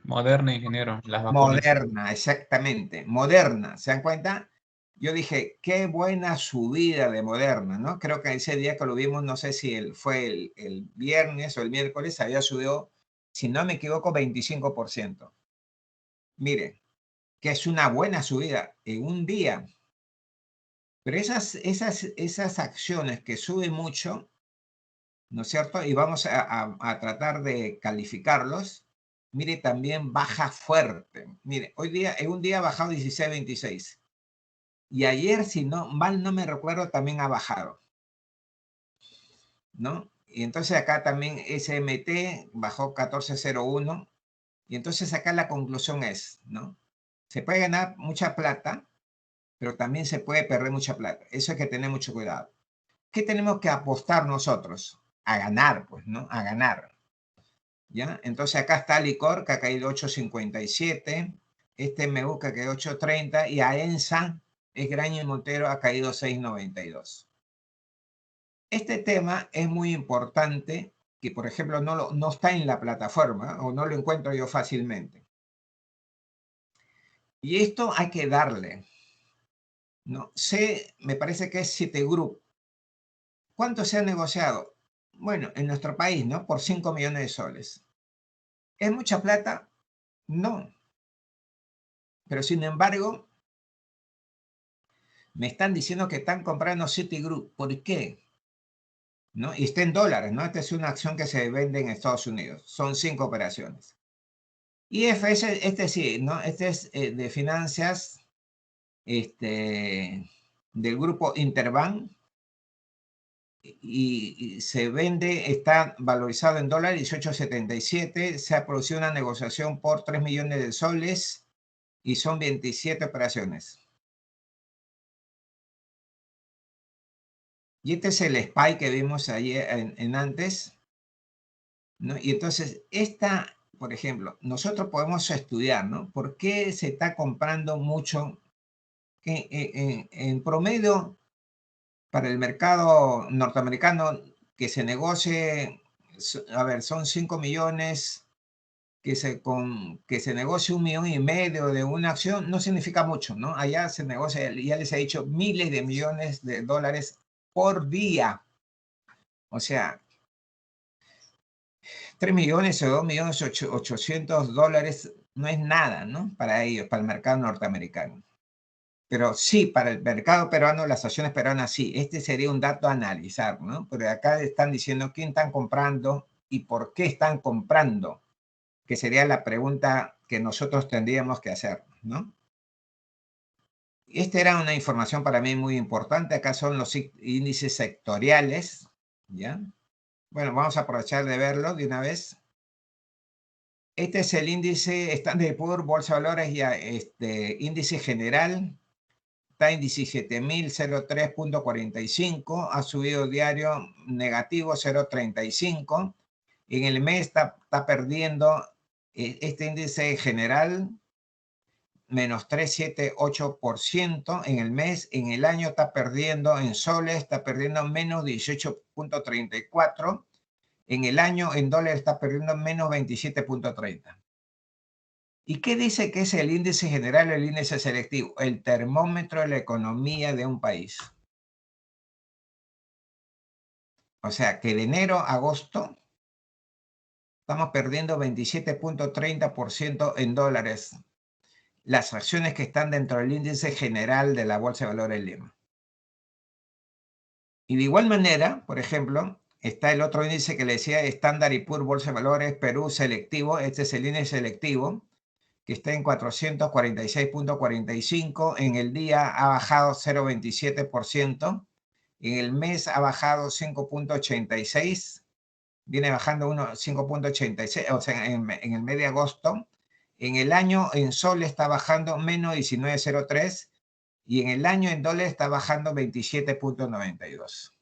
Moderna, ingeniero, las vacunas. Moderna, exactamente. Moderna, ¿se dan cuenta? Yo dije, qué buena subida de Moderna, ¿no? Creo que ese día que lo vimos, no sé si fue el viernes o el miércoles, había subido, si no me equivoco, 25%. Mire, que es una buena subida en un día. Pero esas acciones que suben mucho, ¿no es cierto? Y vamos a tratar de calificarlos. Mire, también baja fuerte. Mire, hoy día, en un día ha bajado 16.26. Y ayer, si no mal no me recuerdo, también ha bajado, ¿no? Y entonces acá también SMT bajó 14.01. Y entonces acá la conclusión es, ¿no? Se puede ganar mucha plata, pero también se puede perder mucha plata. Eso hay que tener mucho cuidado. ¿Qué tenemos que apostar nosotros? A ganar, pues, ¿no? A ganar. ¿Ya? Entonces acá está Licor, que ha caído 8.57. Este MU que ha caído 8.30. Y AENSA, es Graña y Montero, ha caído 6.92. Este tema es muy importante, que por ejemplo no está en la plataforma o no lo encuentro yo fácilmente. Y esto hay que darle, ¿no? Me parece que es Citigroup. ¿Cuánto se ha negociado? Bueno, en nuestro país, ¿no? Por 5 millones de soles. ¿Es mucha plata? No. Pero sin embargo, me están diciendo que están comprando Citigroup. ¿Por qué? ¿No? Y está en dólares, ¿no? Esta es una acción que se vende en Estados Unidos. Son 5 operaciones. IFS, este sí, ¿no? Este es de finanzas del grupo Interbank. Y se vende, está valorizado en dólar 18.77, se ha producido una negociación por 3 millones de soles y son 27 operaciones. Y este es el SPY que vimos ayer en antes, ¿no? Y entonces por ejemplo, nosotros podemos estudiar, ¿no? ¿Por qué se está comprando mucho? En promedio, para el mercado norteamericano, que se negocie, a ver, son 5 millones, que se negocie 1,5 millones de una acción, no significa mucho, ¿no? Allá se negocia, ya les he dicho, miles de millones de dólares por día. O sea, 3 millones o 2.800.000 no es nada, ¿no? Para ellos, para el mercado norteamericano. Pero sí, para el mercado peruano, las acciones peruanas sí. Este sería un dato a analizar, ¿no? Pero acá están diciendo quién están comprando y por qué están comprando, que sería la pregunta que nosotros tendríamos que hacer, ¿no? Esta era una información para mí muy importante. Acá son los índices sectoriales, ¿ya? Bueno, vamos a aprovechar de verlo de una vez. Este es el índice Standard & Poor's, Bolsa de Valores, y índice general. Está en 17.003.45, ha subido diario negativo 0.35. En el mes está perdiendo este índice general menos 3.78% en el mes. En el año está perdiendo en soles, está perdiendo menos 18.34. En el año en dólares está perdiendo menos 27.30. ¿Y qué dice que es el índice general o el índice selectivo? El termómetro de la economía de un país. O sea, que de enero a agosto estamos perdiendo 27.30% en dólares las acciones que están dentro del índice general de la Bolsa de Valores de Lima. Y de igual manera, por ejemplo, está el otro índice que le decía Standard & Poor's Bolsa de Valores Perú selectivo. Este es el índice selectivo, que está en 446.45. En el día ha bajado 0.27%. En el mes ha bajado 5.86. Viene bajando 5.86, o sea, en el mes de agosto. En el año en sol está bajando menos 19.03 y en el año en dólares está bajando 27.92.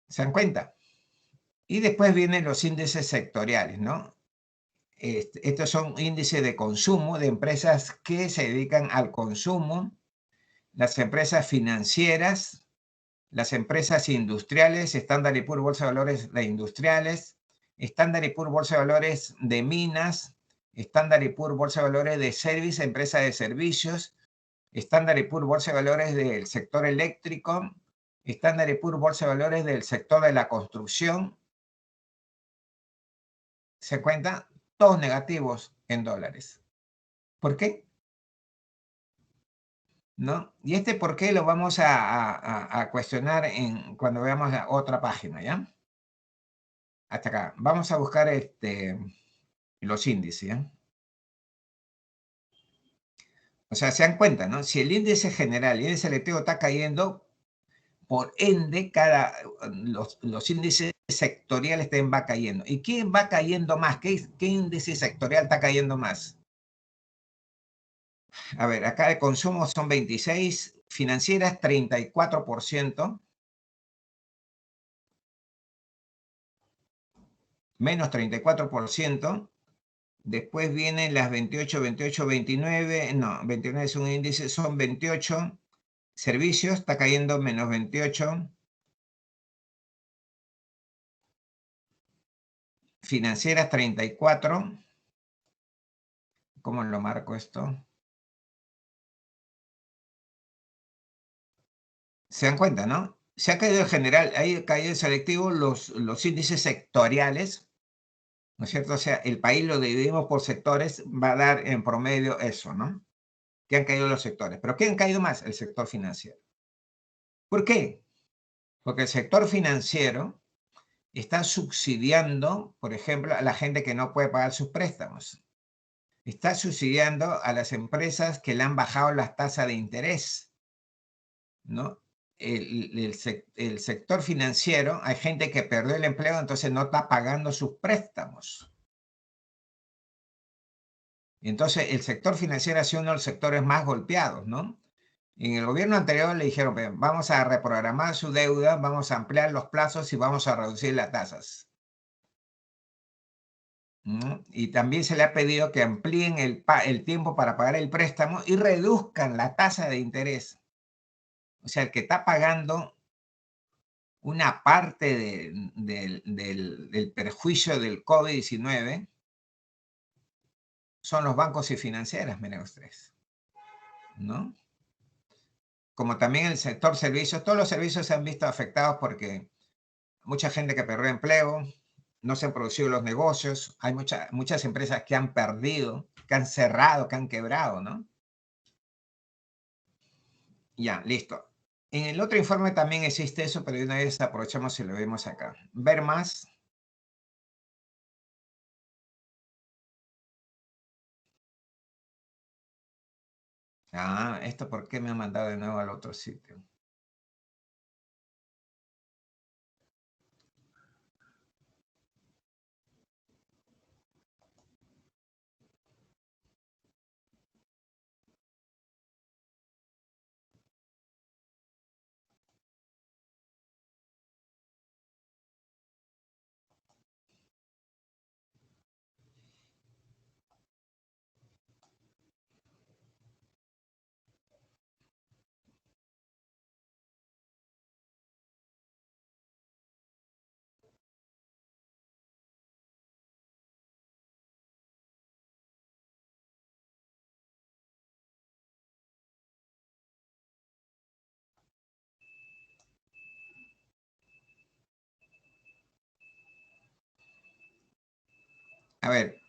¿Se dan cuenta? Y después vienen los índices sectoriales, ¿no? Estos son índices de consumo de empresas que se dedican al consumo, las empresas financieras, las empresas industriales, Standard & Poor's Bolsa de Valores de industriales, Standard & Poor's Bolsa de Valores de minas, Standard & Poor's Bolsa de Valores de service, empresas de servicios, Standard & Poor's Bolsa de Valores del sector eléctrico, Standard & Poor's Bolsa de Valores del sector de la construcción. ¿Se cuenta? Todos negativos en dólares. ¿Por qué? ¿No? Y por qué lo vamos a cuestionar cuando veamos la otra página, ¿ya? Hasta acá. Vamos a buscar los índices, ¿ya? O sea, se dan cuenta, ¿no? Si el índice general y el índice selectivo está cayendo, por ende, los índices sectoriales también va cayendo. ¿Y quién va cayendo más? ¿Qué índice sectorial está cayendo más? A ver, acá de consumo son 26, financieras 34%, menos 34%. Después vienen las 28, 28, 29, no, 29 es un índice, son 28. Servicios está cayendo menos 28. Financieras 34. ¿Cómo lo marco esto? Se dan cuenta, ¿no? Se ha caído en general, ha caído en selectivo los índices sectoriales, ¿no es cierto? O sea, el país lo dividimos por sectores, va a dar en promedio eso, ¿no? Que han caído los sectores. ¿Pero qué han caído más? El sector financiero. ¿Por qué? Porque el sector financiero está subsidiando, por ejemplo, a la gente que no puede pagar sus préstamos. Está subsidiando a las empresas que le han bajado las tasas de interés, ¿no? El sector financiero, hay gente que perdió el empleo, entonces no está pagando sus préstamos. Entonces, el sector financiero ha sido uno de los sectores más golpeados, ¿no? En el gobierno anterior le dijeron, vamos a reprogramar su deuda, vamos a ampliar los plazos y vamos a reducir las tasas, ¿no? Y también se le ha pedido que amplíen el tiempo para pagar el préstamo y reduzcan la tasa de interés. O sea, el que está pagando una parte del perjuicio del COVID-19 son los bancos y financieras, miren ustedes, ¿no? Como también el sector servicios, todos los servicios se han visto afectados porque mucha gente que perdió empleo, no se han producido los negocios, hay muchas empresas que han perdido, que han cerrado, que han quebrado, ¿no? Ya, listo. En el otro informe también existe eso, pero de una vez aprovechamos y lo vemos acá. Ver más. Ah, ¿esto por qué me ha mandado de nuevo al otro sitio? A ver,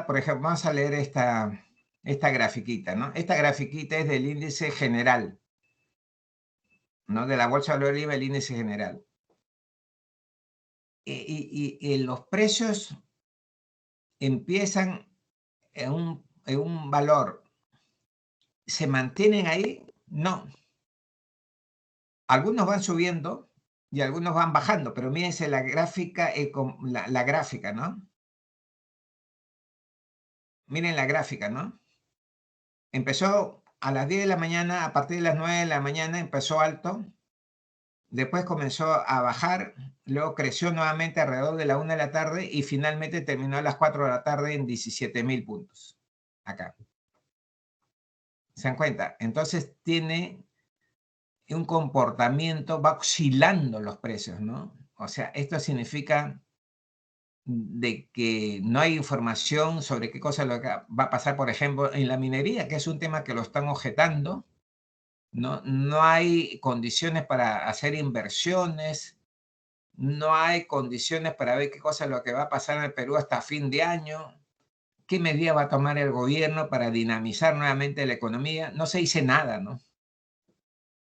por ejemplo, vamos a leer esta grafiquita, ¿no? Esta grafiquita es del índice general, ¿no? De la Bolsa de Valores, el índice general. Y los precios empiezan en un valor. ¿Se mantienen ahí? No. Algunos van subiendo y algunos van bajando, pero mírense la gráfica, la gráfica, ¿no? Miren la gráfica, ¿no? Empezó a las 10 de la mañana, a partir de las 9 de la mañana empezó alto, después comenzó a bajar, luego creció nuevamente alrededor de la 1 de la tarde y finalmente terminó a las 4 de la tarde en 17.000 puntos. Acá. ¿Se dan cuenta? Entonces tiene un comportamiento, va oscilando los precios, ¿no? O sea, esto significa de que no hay información sobre qué cosa lo que va a pasar, por ejemplo, en la minería, que es un tema que lo están objetando. No hay condiciones para hacer inversiones, no hay condiciones para ver qué cosa es lo que va a pasar en el Perú hasta fin de año, qué medida va a tomar el gobierno para dinamizar nuevamente la economía. No se dice nada, ¿no?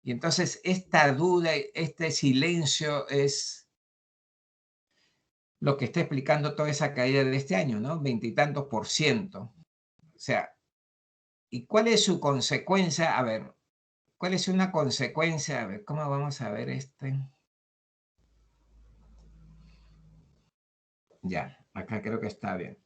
Y entonces esta duda, este silencio es lo que está explicando toda esa caída de este año, ¿no? 20 y tantos %. O sea, ¿Y cuál es su consecuencia? A ver, ¿cuál es una consecuencia? A ver, ¿cómo vamos a ver este? Ya, acá creo que está bien.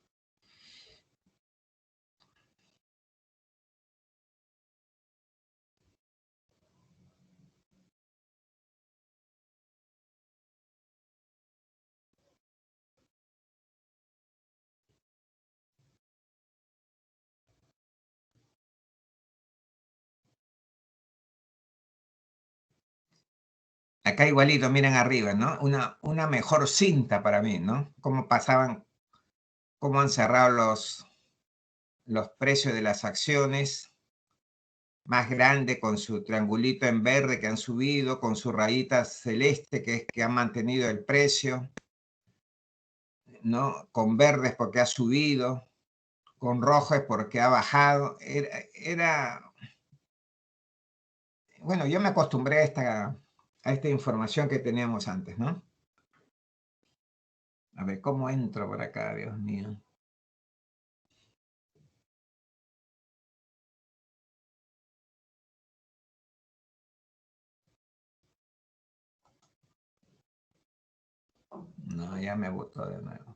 Acá igualito, miren arriba, ¿no? Una mejor cinta para mí, ¿no? Cómo pasaban, cómo han cerrado los precios de las acciones, más grande con su triangulito en verde que han subido, con su rayita celeste que han mantenido el precio, ¿no? Con verdes porque ha subido, con rojos porque ha bajado. Bueno, yo me acostumbré a esta información que teníamos antes, ¿no? A ver, ¿cómo entro por acá, Dios mío? No, ya me botó de nuevo.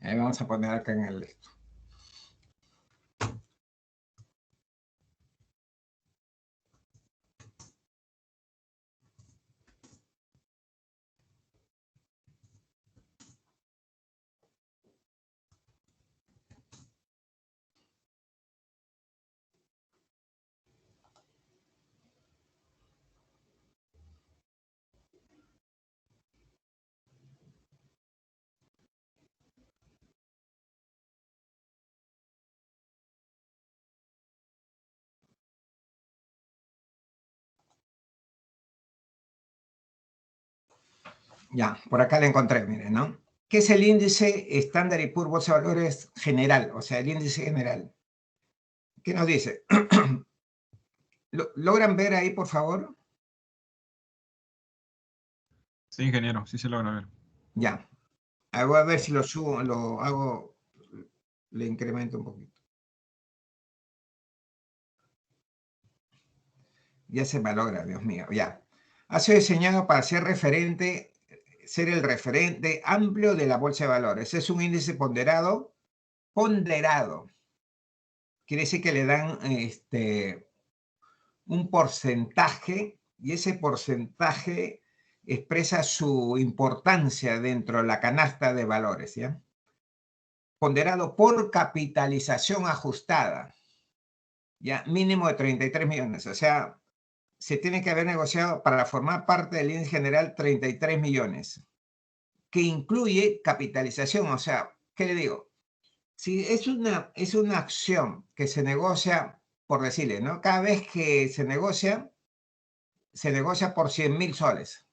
Ahí vamos a poner acá en el... Ya, por acá lo encontré, miren, ¿no? ¿Qué es el índice estándar y Poor's Bolsa de Valores general? O sea, el índice general. ¿Qué nos dice? ¿Logran ver ahí, por favor? Sí, ingeniero, sí se logra ver. Ya. Ahí voy a ver si lo subo, lo hago, le incremento un poquito. Ya se malogra, Dios mío, ya. Ha sido diseñado para ser el referente amplio de la bolsa de valores. Es un índice ponderado. Quiere decir que le dan un porcentaje y ese porcentaje expresa su importancia dentro de la canasta de valores, ¿ya? Ponderado por capitalización ajustada, ya mínimo de 33 millones, o sea, se tiene que haber negociado para formar parte del índice general 33 millones, que incluye capitalización, o sea, ¿qué le digo? Si es una acción que se negocia, por decirle, ¿no? Cada vez que se negocia por 100.000 soles.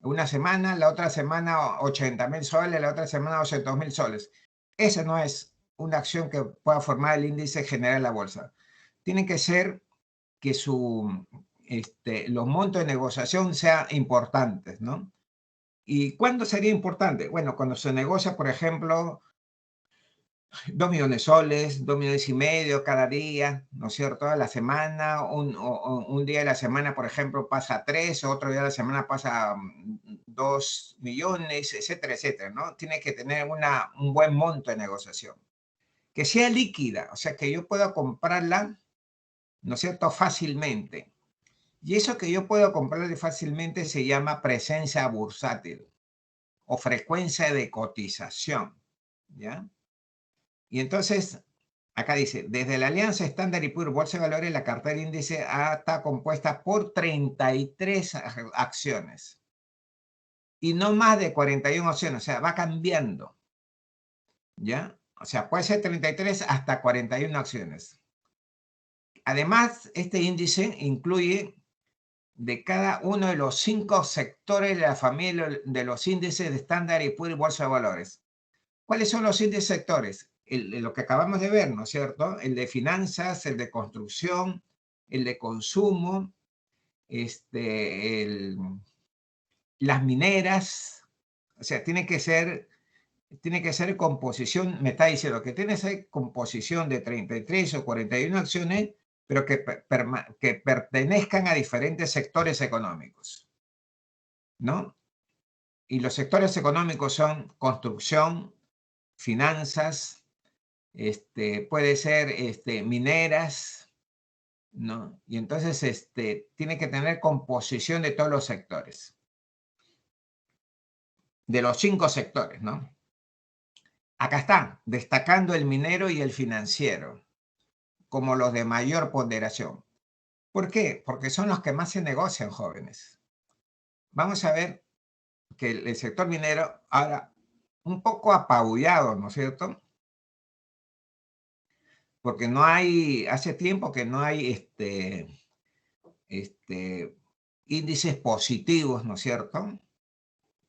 Una semana, la otra semana 80.000 soles, la otra semana 200.000 soles. Esa no es una acción que pueda formar el índice general de la bolsa. Tiene que ser que los montos de negociación sean importantes, ¿no? ¿Y cuándo sería importante? Bueno, cuando se negocia, por ejemplo, 2 millones de soles, 2 millones y medio cada día, ¿no es cierto? A la semana, un día de la semana, por ejemplo, pasa a 3, otro día de la semana pasa a 2 millones, etcétera, etcétera, ¿no? Tiene que tener un buen monto de negociación. Que sea líquida, o sea, que yo pueda comprarla, ¿no es cierto?, fácilmente. Y eso que yo puedo comprarla fácilmente se llama presencia bursátil o frecuencia de cotización, ¿ya? Y entonces, Acá dice, desde la Alianza Standard y Poor's Bolsa de Valores, la cartera índice está compuesta por 33 acciones y no más de 41 acciones, o sea, va cambiando, ¿ya? O sea, puede ser 33 hasta 41 acciones. Además, este índice incluye de cada uno de los 5 sectores de la familia de los índices de Standard y Poor's Bolsa de Valores. ¿Cuáles son los índices sectores? Lo que acabamos de ver, ¿no es cierto? El de finanzas, el de construcción, el de consumo, las mineras. O sea, tiene que ser composición, me está diciendo que tiene que ser composición de 33 o 41 acciones, pero que pertenezcan a diferentes sectores económicos, ¿no? Y los sectores económicos son construcción, finanzas, puede ser mineras, ¿no? Y entonces tiene que tener composición de todos los sectores, de los 5 sectores, ¿no? Acá están, destacando el minero y el financiero como los de mayor ponderación. ¿Por qué? Porque son los que más se negocian, jóvenes. Vamos a ver que el sector minero ahora un poco apabullado, ¿no es cierto? Porque no hay, hace tiempo que no hay índices positivos, ¿no es cierto?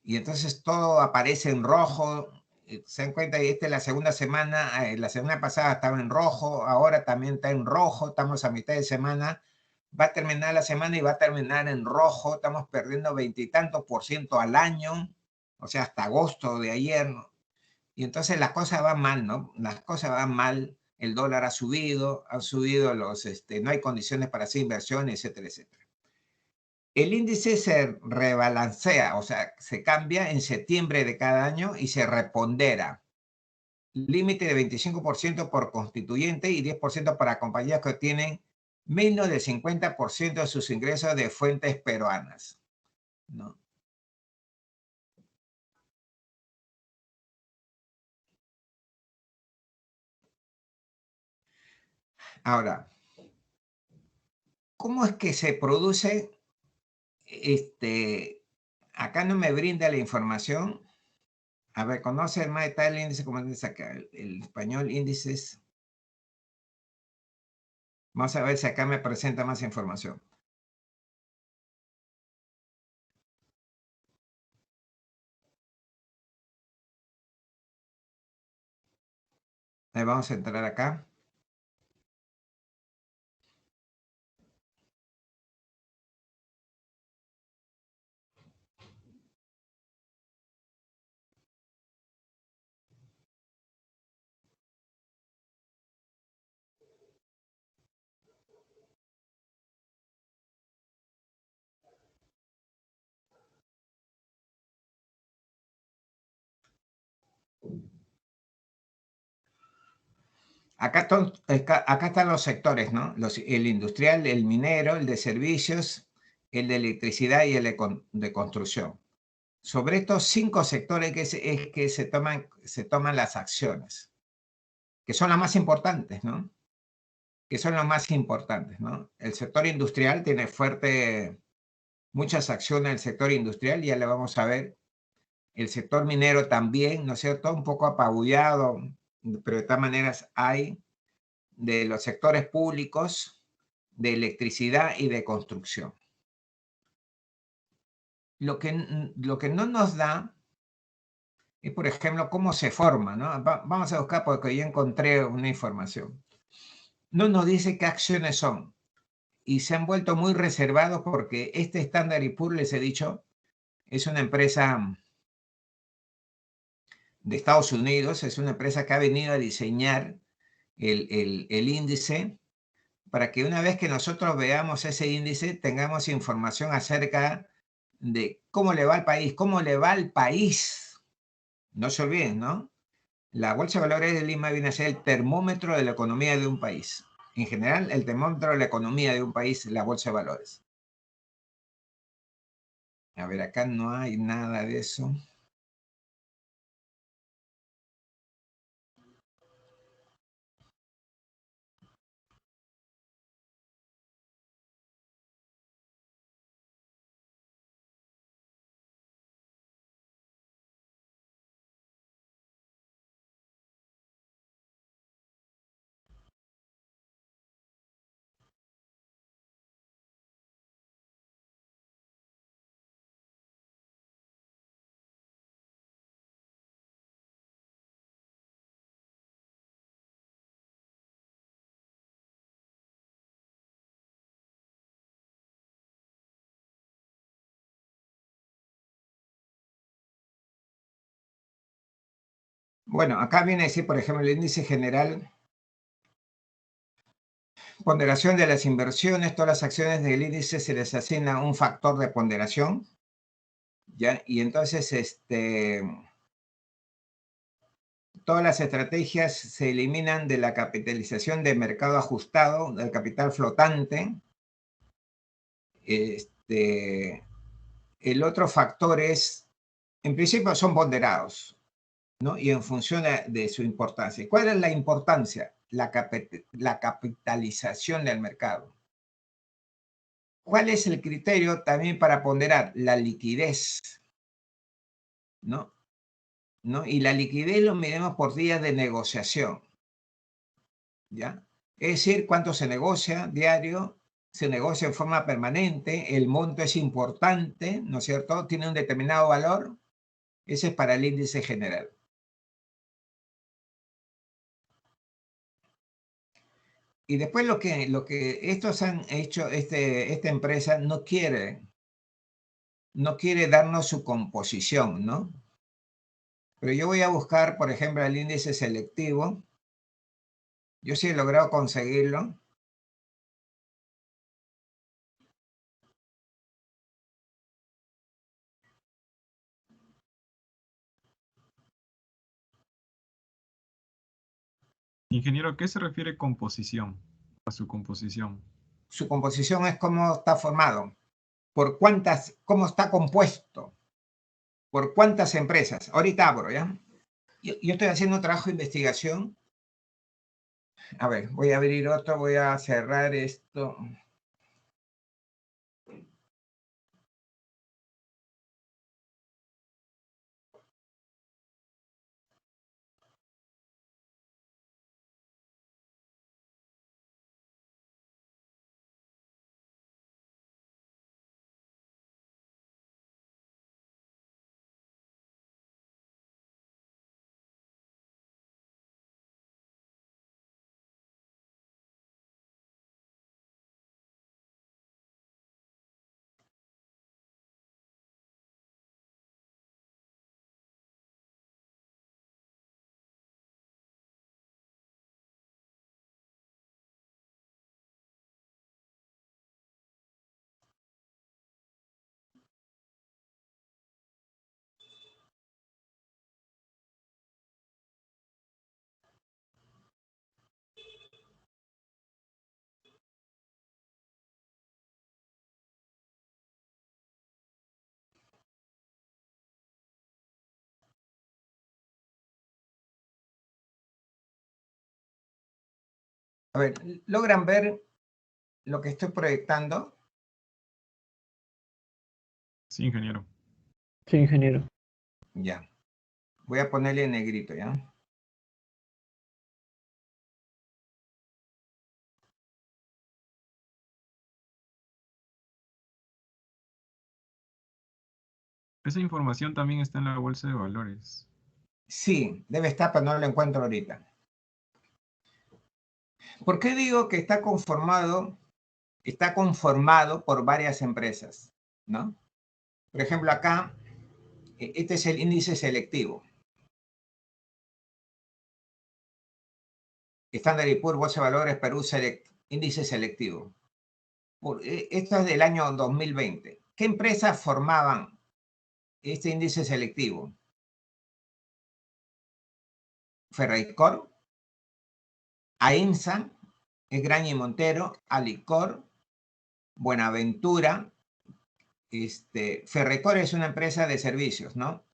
Y entonces todo aparece en rojo. Se dan cuenta, y esta es la segunda semana, la semana pasada estaba en rojo, ahora también está en rojo, estamos a mitad de semana, va a terminar la semana y va a terminar en rojo, estamos perdiendo 20 y tantos % al año, o sea, hasta agosto de ayer, ¿no? Y entonces las cosas van mal, ¿no? Las cosas van mal, el dólar ha subido, no hay condiciones para hacer inversiones, etcétera, etcétera. El índice se rebalancea, o sea, se cambia en septiembre de cada año y se repondera. Límite de 25% por constituyente y 10% para compañías que tienen menos del 50% de sus ingresos de fuentes peruanas, ¿no? Ahora, ¿cómo es que se produce? Acá no me brinda la información. A ver, ¿conoce más detalle el índice? ¿Cómo dice acá? El español, índices. Vamos a ver si acá me presenta más información. Ahí vamos a entrar acá. Acá están los sectores, ¿no? El industrial, el minero, el de servicios, el de electricidad y el de construcción. Sobre estos 5 sectores es que se toman las acciones, que son las más importantes, ¿no? Que son las más importantes, ¿no? El sector industrial tiene muchas acciones del sector industrial, ya le vamos a ver. El sector minero también, ¿no es cierto? Un poco apabullado, pero de todas maneras hay. De los sectores públicos, de electricidad y de construcción. Lo que no nos da es, por ejemplo, cómo se forma, ¿no? Vamos a buscar porque yo encontré una información. No nos dice qué acciones son y se han vuelto muy reservados porque este Standard y Poor's, les he dicho, es una empresa de Estados Unidos, es una empresa que ha venido a diseñar el índice para que una vez que nosotros veamos ese índice tengamos información acerca de cómo le va al país, cómo le va al país. No se olviden, ¿no? La Bolsa de Valores de Lima viene a ser el termómetro de la economía de un país. En general, el termómetro de la economía de un país es la Bolsa de Valores. A ver, acá no hay nada de eso. Bueno, acá viene a decir, por ejemplo, el índice general, ponderación de las inversiones, todas las acciones del índice se les asigna un factor de ponderación, ¿ya? Y entonces, todas las estrategias se eliminan de la capitalización de mercado ajustado, del capital flotante. El otro factor es, en principio son ponderados, ¿no? Y en función de su importancia. ¿Cuál es la importancia? La capitalización del mercado. ¿Cuál es el criterio también para ponderar? La liquidez, ¿no? Y la liquidez lo medimos por días de negociación, ¿ya? Es decir, cuánto se negocia diario, se negocia en forma permanente, el monto es importante, ¿no es cierto? Tiene un determinado valor. Ese es para el índice general. Y después lo que estos han hecho, esta empresa no quiere darnos su composición, ¿no? Pero yo voy a buscar, por ejemplo, el índice selectivo. Yo sí he logrado conseguirlo. Ingeniero, ¿a qué se refiere composición? A su composición. Su composición es cómo está formado, cómo está compuesto, por cuántas empresas. Ahorita abro, ¿ya? Yo estoy haciendo un trabajo de investigación. A ver, voy a abrir otro, voy a cerrar esto. A ver, ¿logran ver lo que estoy proyectando? Sí, ingeniero. Sí, ingeniero. Ya. Voy a ponerle en negrito, ¿ya? Esa información también está en la bolsa de valores. Sí, debe estar, pero no lo encuentro ahorita. ¿Por qué digo que está conformado por varias empresas, ¿no? Por ejemplo, acá, este es el índice selectivo. Standard & Poor's, Bolsa de Valores, Perú Select, índice selectivo. Esto es del año 2020. ¿Qué empresas formaban este índice selectivo? Ferreycorp, AENSA, Graña y Montero, Alicor, Buenaventura. Ferreycorp es una empresa de servicios, ¿no?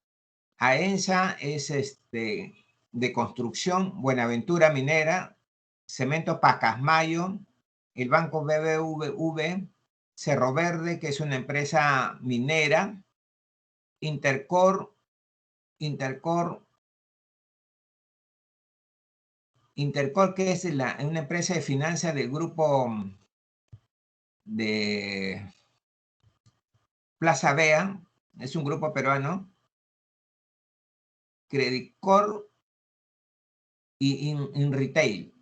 AENSA es de construcción, Buenaventura minera, Cemento Pacasmayo, el Banco BBV, Cerro Verde, que es una empresa minera, Intercorp, que es una empresa de finanzas del grupo de Plaza Vea, es un grupo peruano, Creditcorp y Inretail.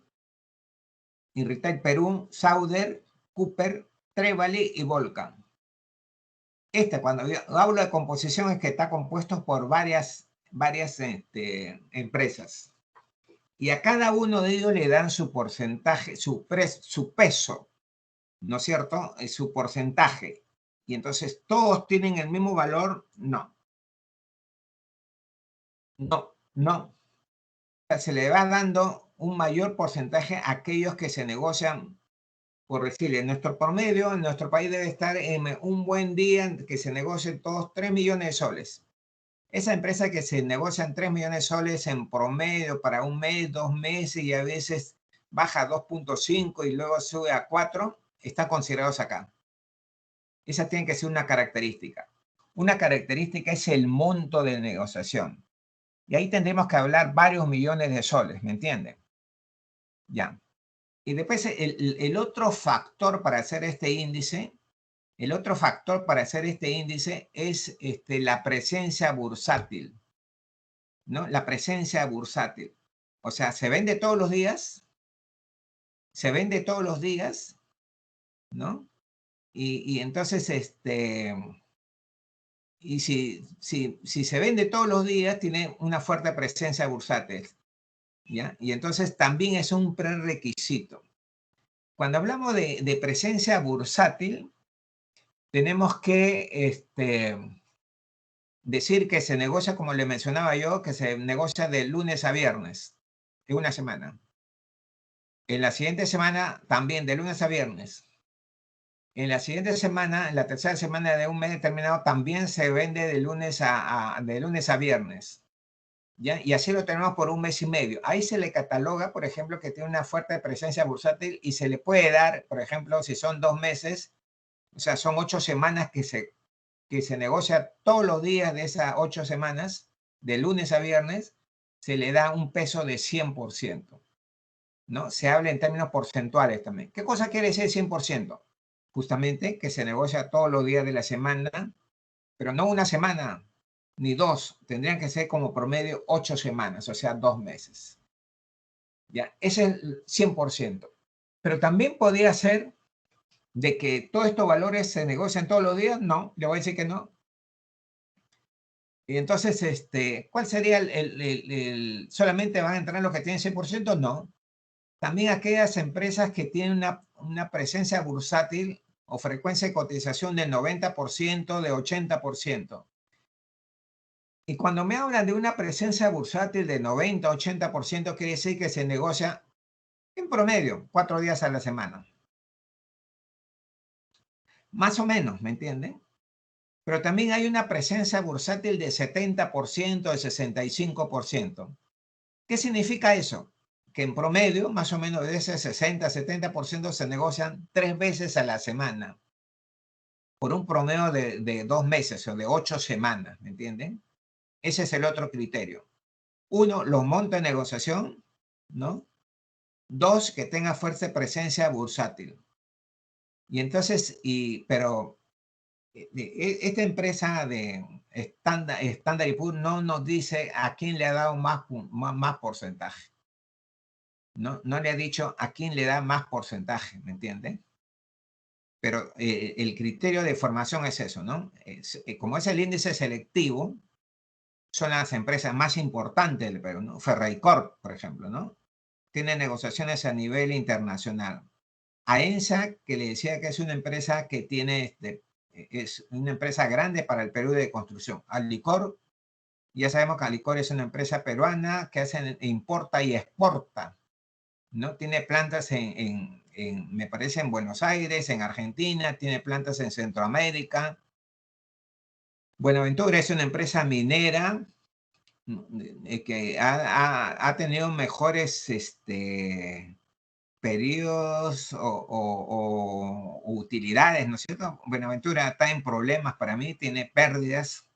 Inretail Perú, Sauder, Cooper, Trevali y Volcan. Cuando yo hablo de composición, es que está compuesto por varias varias empresas. Y a cada uno de ellos le dan su porcentaje, su peso, ¿no es cierto? Su porcentaje. Y entonces, ¿todos tienen el mismo valor? No. No, no. Se le va dando un mayor porcentaje a aquellos que se negocian, por decirle, nuestro promedio en nuestro país debe estar en un buen día que se negocien todos 3 millones de soles. Esa empresa que se negocian 3 millones de soles en promedio para un mes, 2 meses y a veces baja a 2.5 y luego sube a 4, está considerados acá. Esa tiene que ser una característica. Una característica es el monto de negociación. Y ahí tendremos que hablar varios millones de soles, ¿me entienden? Ya. Y después el otro factor para hacer este índice, es la presencia bursátil, ¿no? La presencia bursátil. O sea, se vende todos los días, ¿no? Y entonces, y si se vende todos los días, tiene una fuerte presencia bursátil, ¿ya? Y entonces también es un prerequisito. Cuando hablamos de presencia bursátil, tenemos que decir que se negocia, como le mencionaba yo, que se negocia de lunes a viernes, de una semana. En la siguiente semana, también de lunes a viernes. En la siguiente semana, en la tercera semana de un mes determinado, también se vende de lunes a viernes. ¿Ya? Y así lo tenemos por un mes y medio. Ahí se le cataloga, por ejemplo, que tiene una fuerte presencia bursátil y se le puede dar, por ejemplo, si son 2 meses, o sea, son 8 semanas que se negocia todos los días de esas 8 semanas, de lunes a viernes, se le da un peso de 100%, ¿no? Se habla en términos porcentuales también. ¿Qué cosa quiere decir 100%? Justamente que se negocia todos los días de la semana, pero no una semana ni 2, tendrían que ser como promedio 8 semanas, o sea, 2 meses. ¿Ya? Ese es el 100%. Pero también podría ser de que todos estos valores se negocian todos los días. No, le voy a decir que no. Y entonces, ¿cuál sería solamente van a entrar los que tienen 100%? No. También aquellas empresas que tienen una presencia bursátil o frecuencia de cotización del 90%, de 80%. Y cuando me hablan de una presencia bursátil de 90-80%, quiere decir que se negocia en promedio 4 días a la semana. Más o menos, ¿me entienden? Pero también hay una presencia bursátil de 70%, de 65%. ¿Qué significa eso? Que en promedio, más o menos de ese 60-70% se negocian 3 veces a la semana. Por un promedio de 2 meses o de 8 semanas, ¿me entienden? Ese es el otro criterio. 1, los montos de negociación, ¿no? 2, que tenga fuerte presencia bursátil. Y entonces, pero esta empresa de Standard & Poor's no nos dice a quién le ha dado más porcentaje. No le ha dicho a quién le da más porcentaje, ¿me entienden? Pero el criterio de formación es eso, ¿no? Como es el índice selectivo, son las empresas más importantes del Perú, ¿no? Ferreycorp, por ejemplo, ¿no? Tiene negociaciones a nivel internacional. AENSA, que le decía que es una empresa que tiene, es una empresa grande para el Perú de construcción. Alicor, ya sabemos que Alicor es una empresa peruana que importa y exporta, ¿no? Tiene plantas me parece, en Buenos Aires, en Argentina, tiene plantas en Centroamérica. Buenaventura es una empresa minera que ha tenido mejores periodos o utilidades, ¿no es cierto? Buenaventura está en problemas para mí, tiene pérdidas.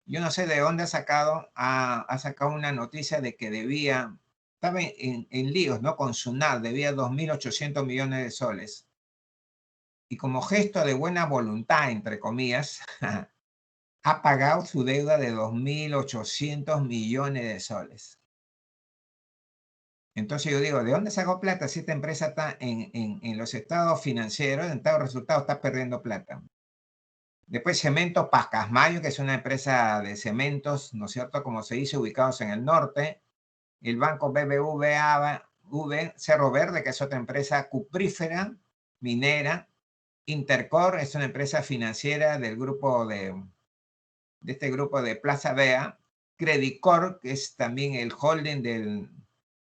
Yo no sé de dónde ha sacado una noticia de que estaba en líos, ¿no? Con SUNAT, debía 2.800 millones de soles. Y como gesto de buena voluntad, entre comillas, ha pagado su deuda de 2.800 millones de soles. Entonces yo digo, ¿de dónde sacó plata si esta empresa está en los estados financieros, en estados resultados, está perdiendo plata? Después Cemento Pacasmayo, que es una empresa de cementos, ¿no es cierto? Como se dice, ubicados en el norte. El Banco BBVA, Cerro Verde, que es otra empresa cuprífera, minera. Intercor es una empresa financiera del grupo de este grupo de Plaza Vea. Credicor, que es también el holding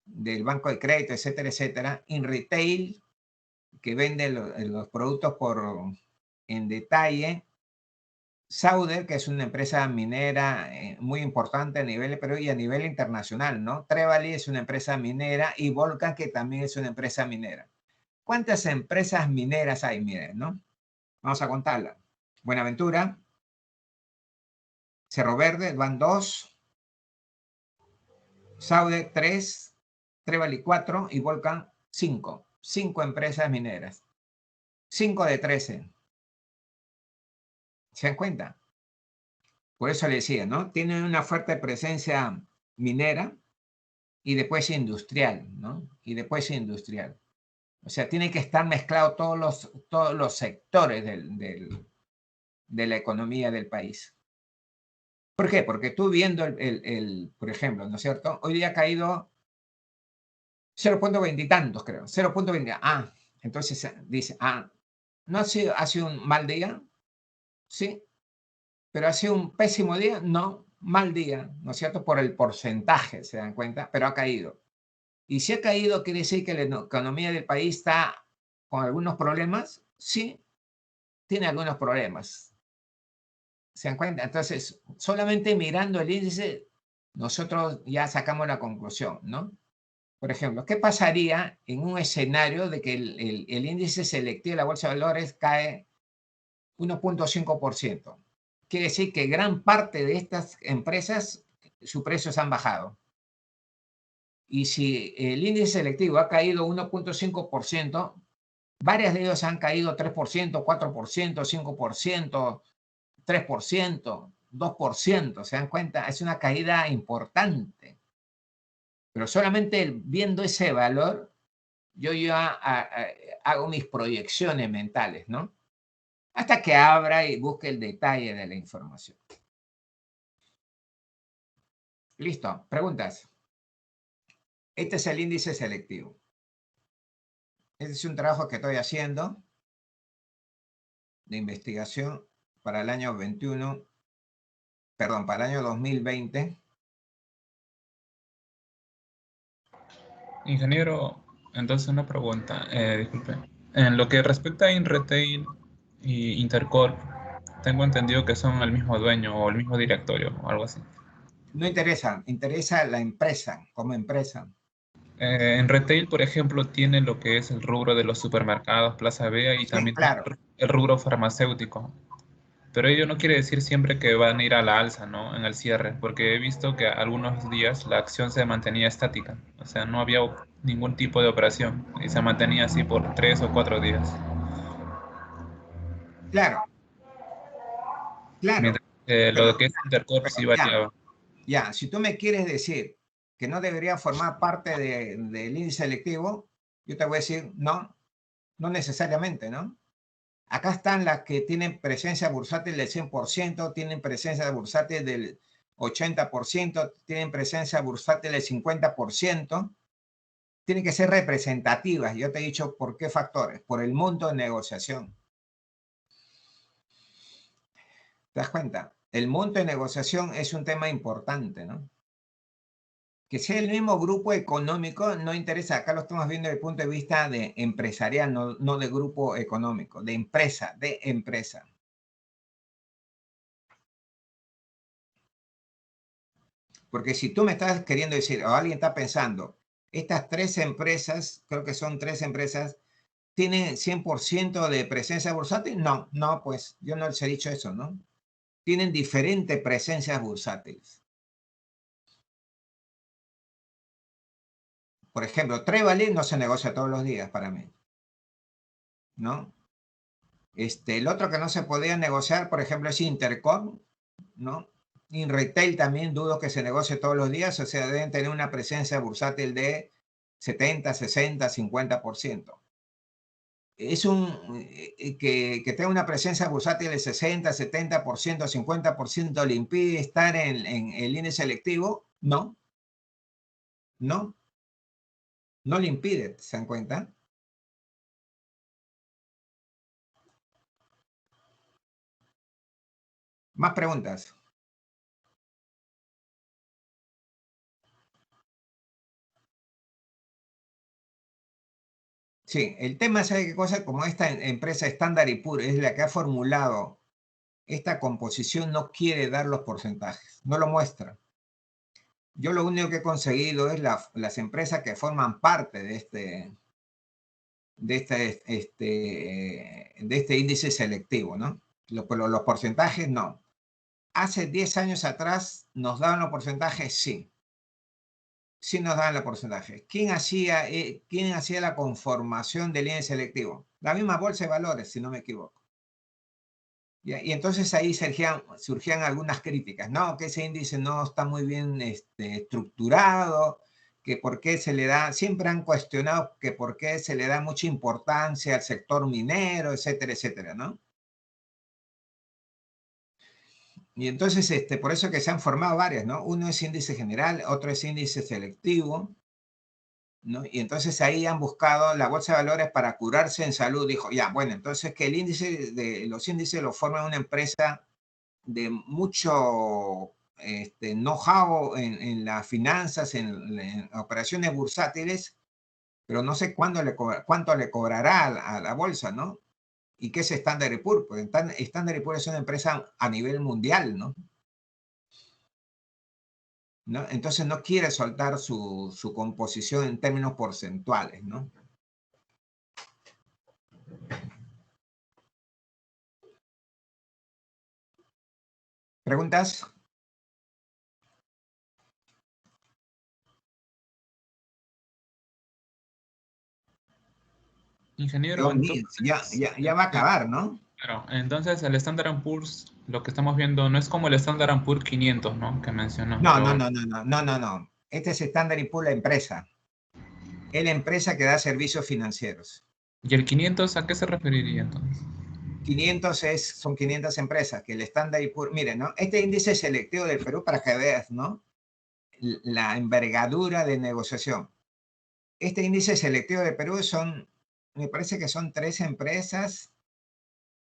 del Banco de Crédito, etcétera, etcétera. InRetail, que vende los productos en detalle. Sauder, que es una empresa minera muy importante a nivel de Perú y a nivel internacional, ¿no? Trevali es una empresa minera y Volcan, que también es una empresa minera. ¿Cuántas empresas mineras hay? Miren, ¿no? Vamos a contarla. Buenaventura, Cerro Verde, van 2, Sauder 3, Trevali 4 y Volcan 5. 5 empresas mineras. 5 de 13. ¿Se dan cuenta? Por eso le decía, ¿no? Tienen una fuerte presencia minera y después industrial, ¿no? Y después industrial. O sea, tiene que estar mezclado todos los sectores de la economía del país. ¿Por qué? Porque tú viendo por ejemplo, ¿no es cierto? Hoy día ha caído 0.20 y tantos, creo. 0.20. Ah, entonces dice, ¿no ha sido un mal día? Sí. ¿Pero ha sido un pésimo día? No, mal día, ¿no es cierto? Por el porcentaje, ¿se dan cuenta? Pero ha caído. Y si ha caído, ¿quiere decir que la economía del país está con algunos problemas? Sí, tiene algunos problemas. ¿Se dan cuenta? Entonces, solamente mirando el índice, nosotros ya sacamos la conclusión, ¿no? Por ejemplo, ¿qué pasaría en un escenario de que el índice selectivo de la Bolsa de Valores cae 1.5%? Quiere decir que gran parte de estas empresas, sus precios han bajado. Y si el índice selectivo ha caído 1.5%, varias de ellas han caído 3%, 4%, 5%, 3%, 2%. ¿Se dan cuenta? Es una caída importante. Pero solamente viendo ese valor, yo ya hago mis proyecciones mentales, ¿no? Hasta que abra y busque el detalle de la información. Listo. Preguntas. Este es el índice selectivo. Este es un trabajo que estoy haciendo de investigación para el año 21, perdón, para el año 2020. Ingeniero, entonces una pregunta, disculpe. En lo que respecta a InRetail y Intercorp, tengo entendido que son el mismo dueño o el mismo directorio o algo así. No interesa, interesa la empresa, como empresa. En retail, por ejemplo, tiene lo que es el rubro de los supermercados, Plaza Vea y Sí, también claro. el rubro farmacéutico. Pero ello no quiere decir siempre que van a ir a la alza, ¿no? En el cierre, porque he visto que algunos días la acción se mantenía estática, o sea, no había ningún tipo de operación y se mantenía así por 3 o 4 días. Claro, claro. Mientras que lo Pero, que es Intercorp pero sí variaba. ya, si tú me quieres decir que no debería formar parte del índice selectivo, yo te voy a decir, no, no necesariamente, ¿no? Acá están las que tienen presencia bursátil del 100%, tienen presencia bursátil del 80%, tienen presencia bursátil del 50%. Tienen que ser representativas. Yo te he dicho por qué factores. Por el monto de negociación. ¿Te das cuenta? El monto de negociación es un tema importante, ¿no? Que sea el mismo grupo económico no interesa. Acá lo estamos viendo desde el punto de vista de empresarial, no de grupo económico, de empresa, de empresa. Porque si tú me estás queriendo decir, o alguien está pensando, estas 3 empresas, creo que son 3 empresas, ¿tienen 100% de presencia bursátil? No, no, pues yo no les he dicho eso, ¿no? Tienen diferentes presencias bursátiles. Por ejemplo, Trevali no se negocia todos los días para mí, ¿no? El otro que no se podía negociar, por ejemplo, es Intercom, ¿no? InRetail también dudo que se negocie todos los días, o sea, deben tener una presencia bursátil de 70, 60, 50%. es que tenga una presencia bursátil del 60, 70%, 50%, ¿le impide estar en el índice selectivo? No, no, no le impide, ¿se dan cuenta? Más preguntas. Sí, el tema, ¿sabe qué cosa? Como esta empresa Standard y Poor's es la que ha formulado esta composición, no quiere dar los porcentajes, no lo muestra. Yo lo único que he conseguido es las empresas que forman parte de este índice selectivo, ¿no? Los porcentajes, no. Hace 10 años atrás, ¿nos daban los porcentajes? Sí. Sí nos daban los porcentajes. ¿Quién hacía la conformación del índice selectivo? La misma bolsa de valores, si no me equivoco. Y entonces ahí surgían algunas críticas, ¿no? Que ese índice no está muy bien estructurado, que por qué se le da, siempre han cuestionado que por qué se le da mucha importancia al sector minero, etcétera, etcétera, ¿no? Y entonces, por eso que se han formado varias, ¿no? Uno es índice general, otro es índice selectivo, ¿no? Y entonces ahí han buscado la bolsa de valores para curarse en salud. Dijo, ya, bueno, entonces que los índices los forma una empresa de mucho know-how en las finanzas, en operaciones bursátiles, pero no sé cuánto le cobrará a la bolsa, ¿no? ¿Y qué es Standard Poor's? Pues Standard Poor's es una empresa a nivel mundial, ¿no? ¿No? Entonces no quiere soltar su composición en términos porcentuales, ¿no? ¿Preguntas? Ingeniero, Ya va a acabar, ¿no? claro, entonces el Standard Poor's, lo que estamos viendo, no es como el Standard Poor's 500, ¿no? Que mencionó. No, no, no, no, no, no, no, no. Este es Standard Poor's, la empresa. Es la empresa que da servicios financieros. ¿Y el 500 a qué se referiría entonces? 500 son 500 empresas, que el Standard Poor's, miren, ¿no? Este índice selectivo del Perú, para que veas, ¿no? La envergadura de negociación. Este índice selectivo del Perú me parece que son 3 empresas,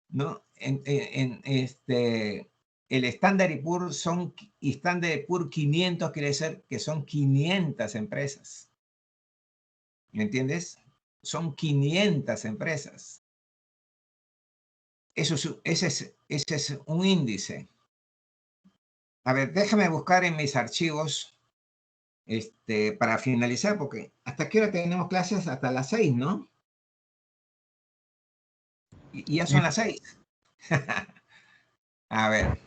¿no? El Standard Poor's Standard Poor's 500 quiere decir que son 500 empresas. ¿Me entiendes? Son 500 empresas. Ese es un índice. A ver, déjame buscar en mis archivos para finalizar, porque ¿hasta qué hora tenemos clases? Hasta las 6, ¿no? Y ya son las 6. A ver.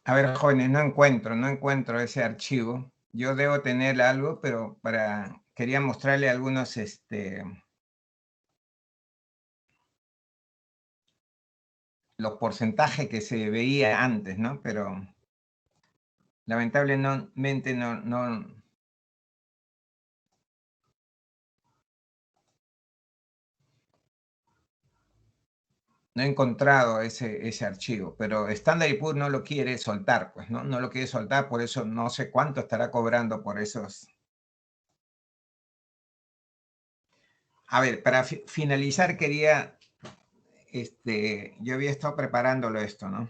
A ver, jóvenes, no encuentro ese archivo. Yo debo tener algo, pero quería mostrarle algunos, los porcentajes que se veía antes, ¿no? Pero lamentablemente no he encontrado ese archivo, pero Standard & Poor's no lo quiere soltar, pues, ¿no? No lo quiere soltar, por eso no sé cuánto estará cobrando por esos. A ver, para finalizar quería, yo había estado preparándolo esto, ¿no?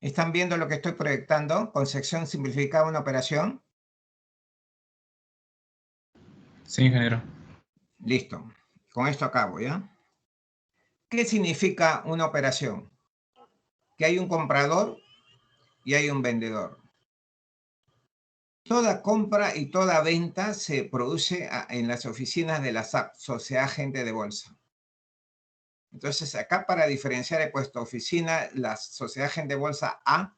¿Están viendo lo que estoy proyectando con sección simplificada una operación? Sí, ingeniero. Listo. Con esto acabo, ¿ya? ¿Qué significa una operación? Que hay un comprador y hay un vendedor. Toda compra y toda venta se produce en las oficinas de la SAP, Sociedad Agente de Bolsa. Entonces, acá para diferenciar he puesto oficina, la Sociedad Agente de Bolsa A,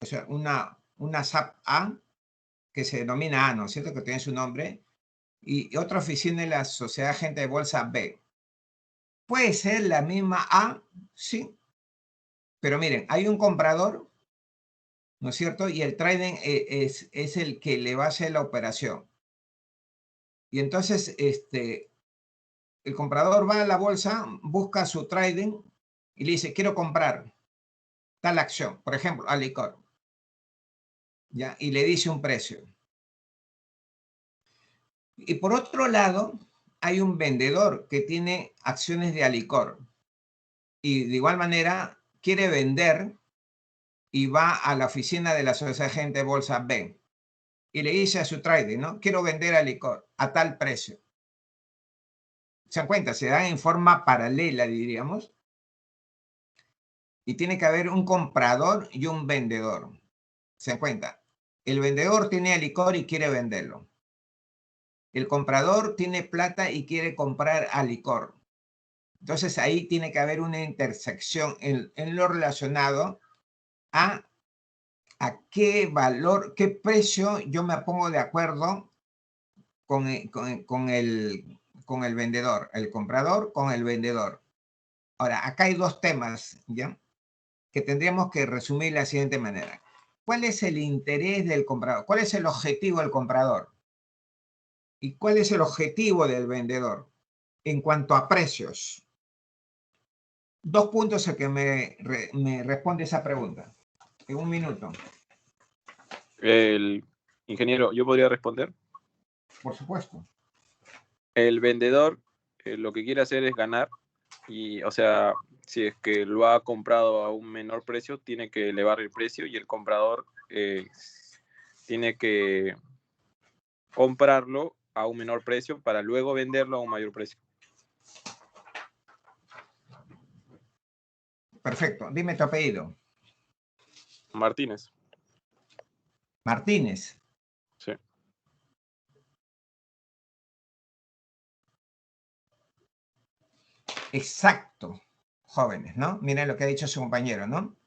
o sea, una SAP A, que se denomina A, ¿no es cierto? Que tiene su nombre, y otra oficina es la Sociedad Agente de Bolsa B. Puede ser la misma A, sí, pero miren, hay un comprador, ¿no es cierto? Y el trading es el que le va a hacer la operación. Y entonces, el comprador va a la bolsa, busca su trading y le dice, quiero comprar tal acción, por ejemplo, Alicor, ¿ya? Y le dice un precio. Y por otro lado, hay un vendedor que tiene acciones de Alicor y de igual manera quiere vender y va a la oficina de la Sociedad Agente de Bolsa B y le dice a su trading, ¿no? Quiero vender Alicor a tal precio. ¿Se dan cuenta? Se dan en forma paralela, diríamos. Y tiene que haber un comprador y un vendedor. ¿Se dan cuenta? El vendedor tiene licor y quiere venderlo. El comprador tiene plata y quiere comprar licor. Entonces ahí tiene que haber una intersección en lo relacionado a qué valor, qué precio yo me pongo de acuerdo con el vendedor, el comprador con el vendedor. Ahora, acá hay dos temas, ¿ya? Que tendríamos que resumir de la siguiente manera. ¿Cuál es el interés del comprador? ¿Cuál es el objetivo del comprador? ¿Y cuál es el objetivo del vendedor en cuanto a precios? Dos puntos a que me responde esa pregunta. En un minuto. El ingeniero, ¿yo podría responder? Por supuesto. El vendedor lo que quiere hacer es ganar y, o sea, si es que lo ha comprado a un menor precio, tiene que elevar el precio y el comprador tiene que comprarlo a un menor precio para luego venderlo a un mayor precio. Perfecto. Dime tu apellido. Martínez. Martínez. Sí. Exacto, jóvenes, ¿no? Miren lo que ha dicho su compañero, ¿no?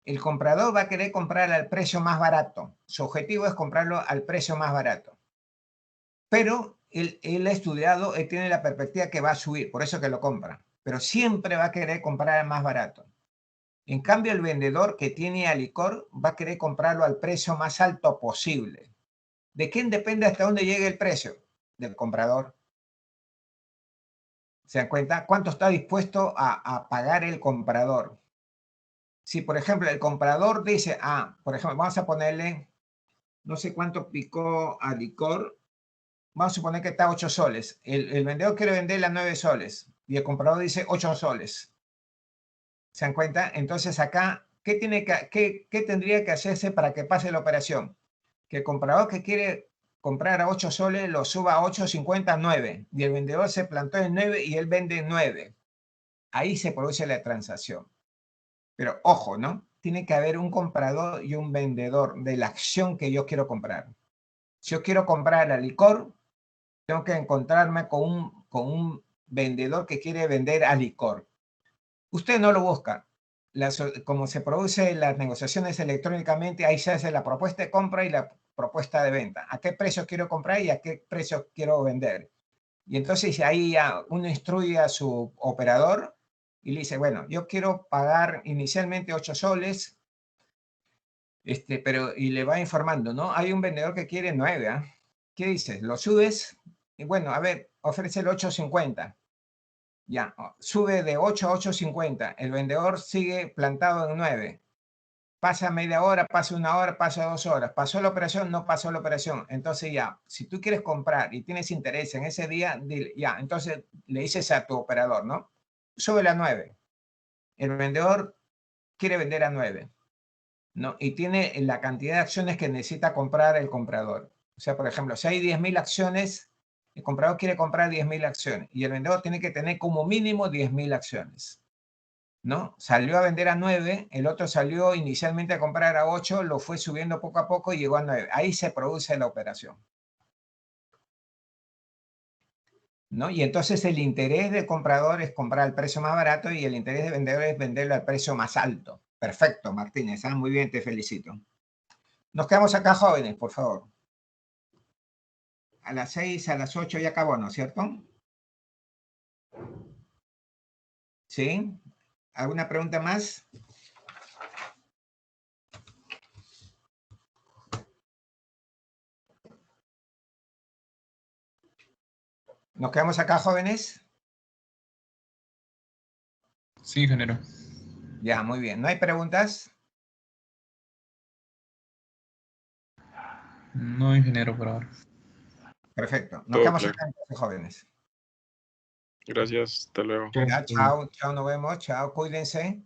El comprador va a querer comprar al precio más barato. Su objetivo es comprarlo al precio más barato. Pero él ha estudiado, él tiene la perspectiva que va a subir, por eso que lo compra. Pero siempre va a querer comprar al más barato. En cambio, el vendedor que tiene licor va a querer comprarlo al precio más alto posible. ¿De quién depende hasta dónde llegue el precio? Del comprador. ¿Se dan cuenta? ¿Cuánto está dispuesto a pagar el comprador? Si, por ejemplo, el comprador dice, por ejemplo, vamos a ponerle, no sé cuánto picó a licor, vamos a suponer que está a 8 soles. El vendedor quiere venderle a 9 soles y el comprador dice 8 soles. ¿Se dan cuenta? Entonces acá, ¿qué tendría que hacerse para que pase la operación? Que el comprador que quiere comprar a 8 soles lo suba a 8.50, 9. Y el vendedor se plantó en 9 y él vende en 9. ahí se produce la transacción. Pero ojo, ¿no? Tiene que haber un comprador y un vendedor de la acción que yo quiero comprar. Si yo quiero comprar el licor, tengo que encontrarme con un vendedor que quiere vender al licor. Usted no lo busca. Como se produce las negociaciones electrónicamente, ahí se hace la propuesta de compra y la propuesta de venta. ¿A qué precio quiero comprar y a qué precio quiero vender? Y entonces ahí ya uno instruye a su operador y le dice, bueno, yo quiero pagar inicialmente 8 soles, pero, y le va informando, ¿no? Hay un vendedor que quiere 9, ¿eh? ¿Qué dices? ¿Lo subes? Y bueno, a ver, ofrece el 8.50. Ya, sube de 8 a 8.50. El vendedor sigue plantado en 9. Pasa media hora, pasa una hora, pasa 2 horas. ¿Pasó la operación? No pasó la operación. Entonces ya, si tú quieres comprar y tienes interés en ese día, dile, ya, entonces le dices a tu operador, ¿no? Sube a 9. El vendedor quiere vender a 9, ¿no? Y tiene la cantidad de acciones que necesita comprar el comprador. O sea, por ejemplo, si hay 10.000 acciones, el comprador quiere comprar 10.000 acciones y el vendedor tiene que tener como mínimo 10.000 acciones, ¿no? Salió a vender a 9, el otro salió inicialmente a comprar a 8, lo fue subiendo poco a poco y llegó a 9. Ahí se produce la operación, ¿no? Y entonces el interés del comprador es comprar al precio más barato y el interés del vendedor es venderlo al precio más alto. Perfecto, Martínez. Muy bien, te felicito. Nos quedamos acá, jóvenes, por favor. A las 6, a las 8 ya acabó, ¿no es cierto? ¿Sí? ¿Alguna pregunta más? ¿Nos quedamos acá, jóvenes? Sí, ingeniero. Ya, muy bien. ¿No hay preguntas? No, ingeniero, por ahora. Perfecto. Nos Todo quedamos claro. acá, entonces, jóvenes. Gracias, hasta luego. Ya, chao, chao, nos vemos. Chao, cuídense.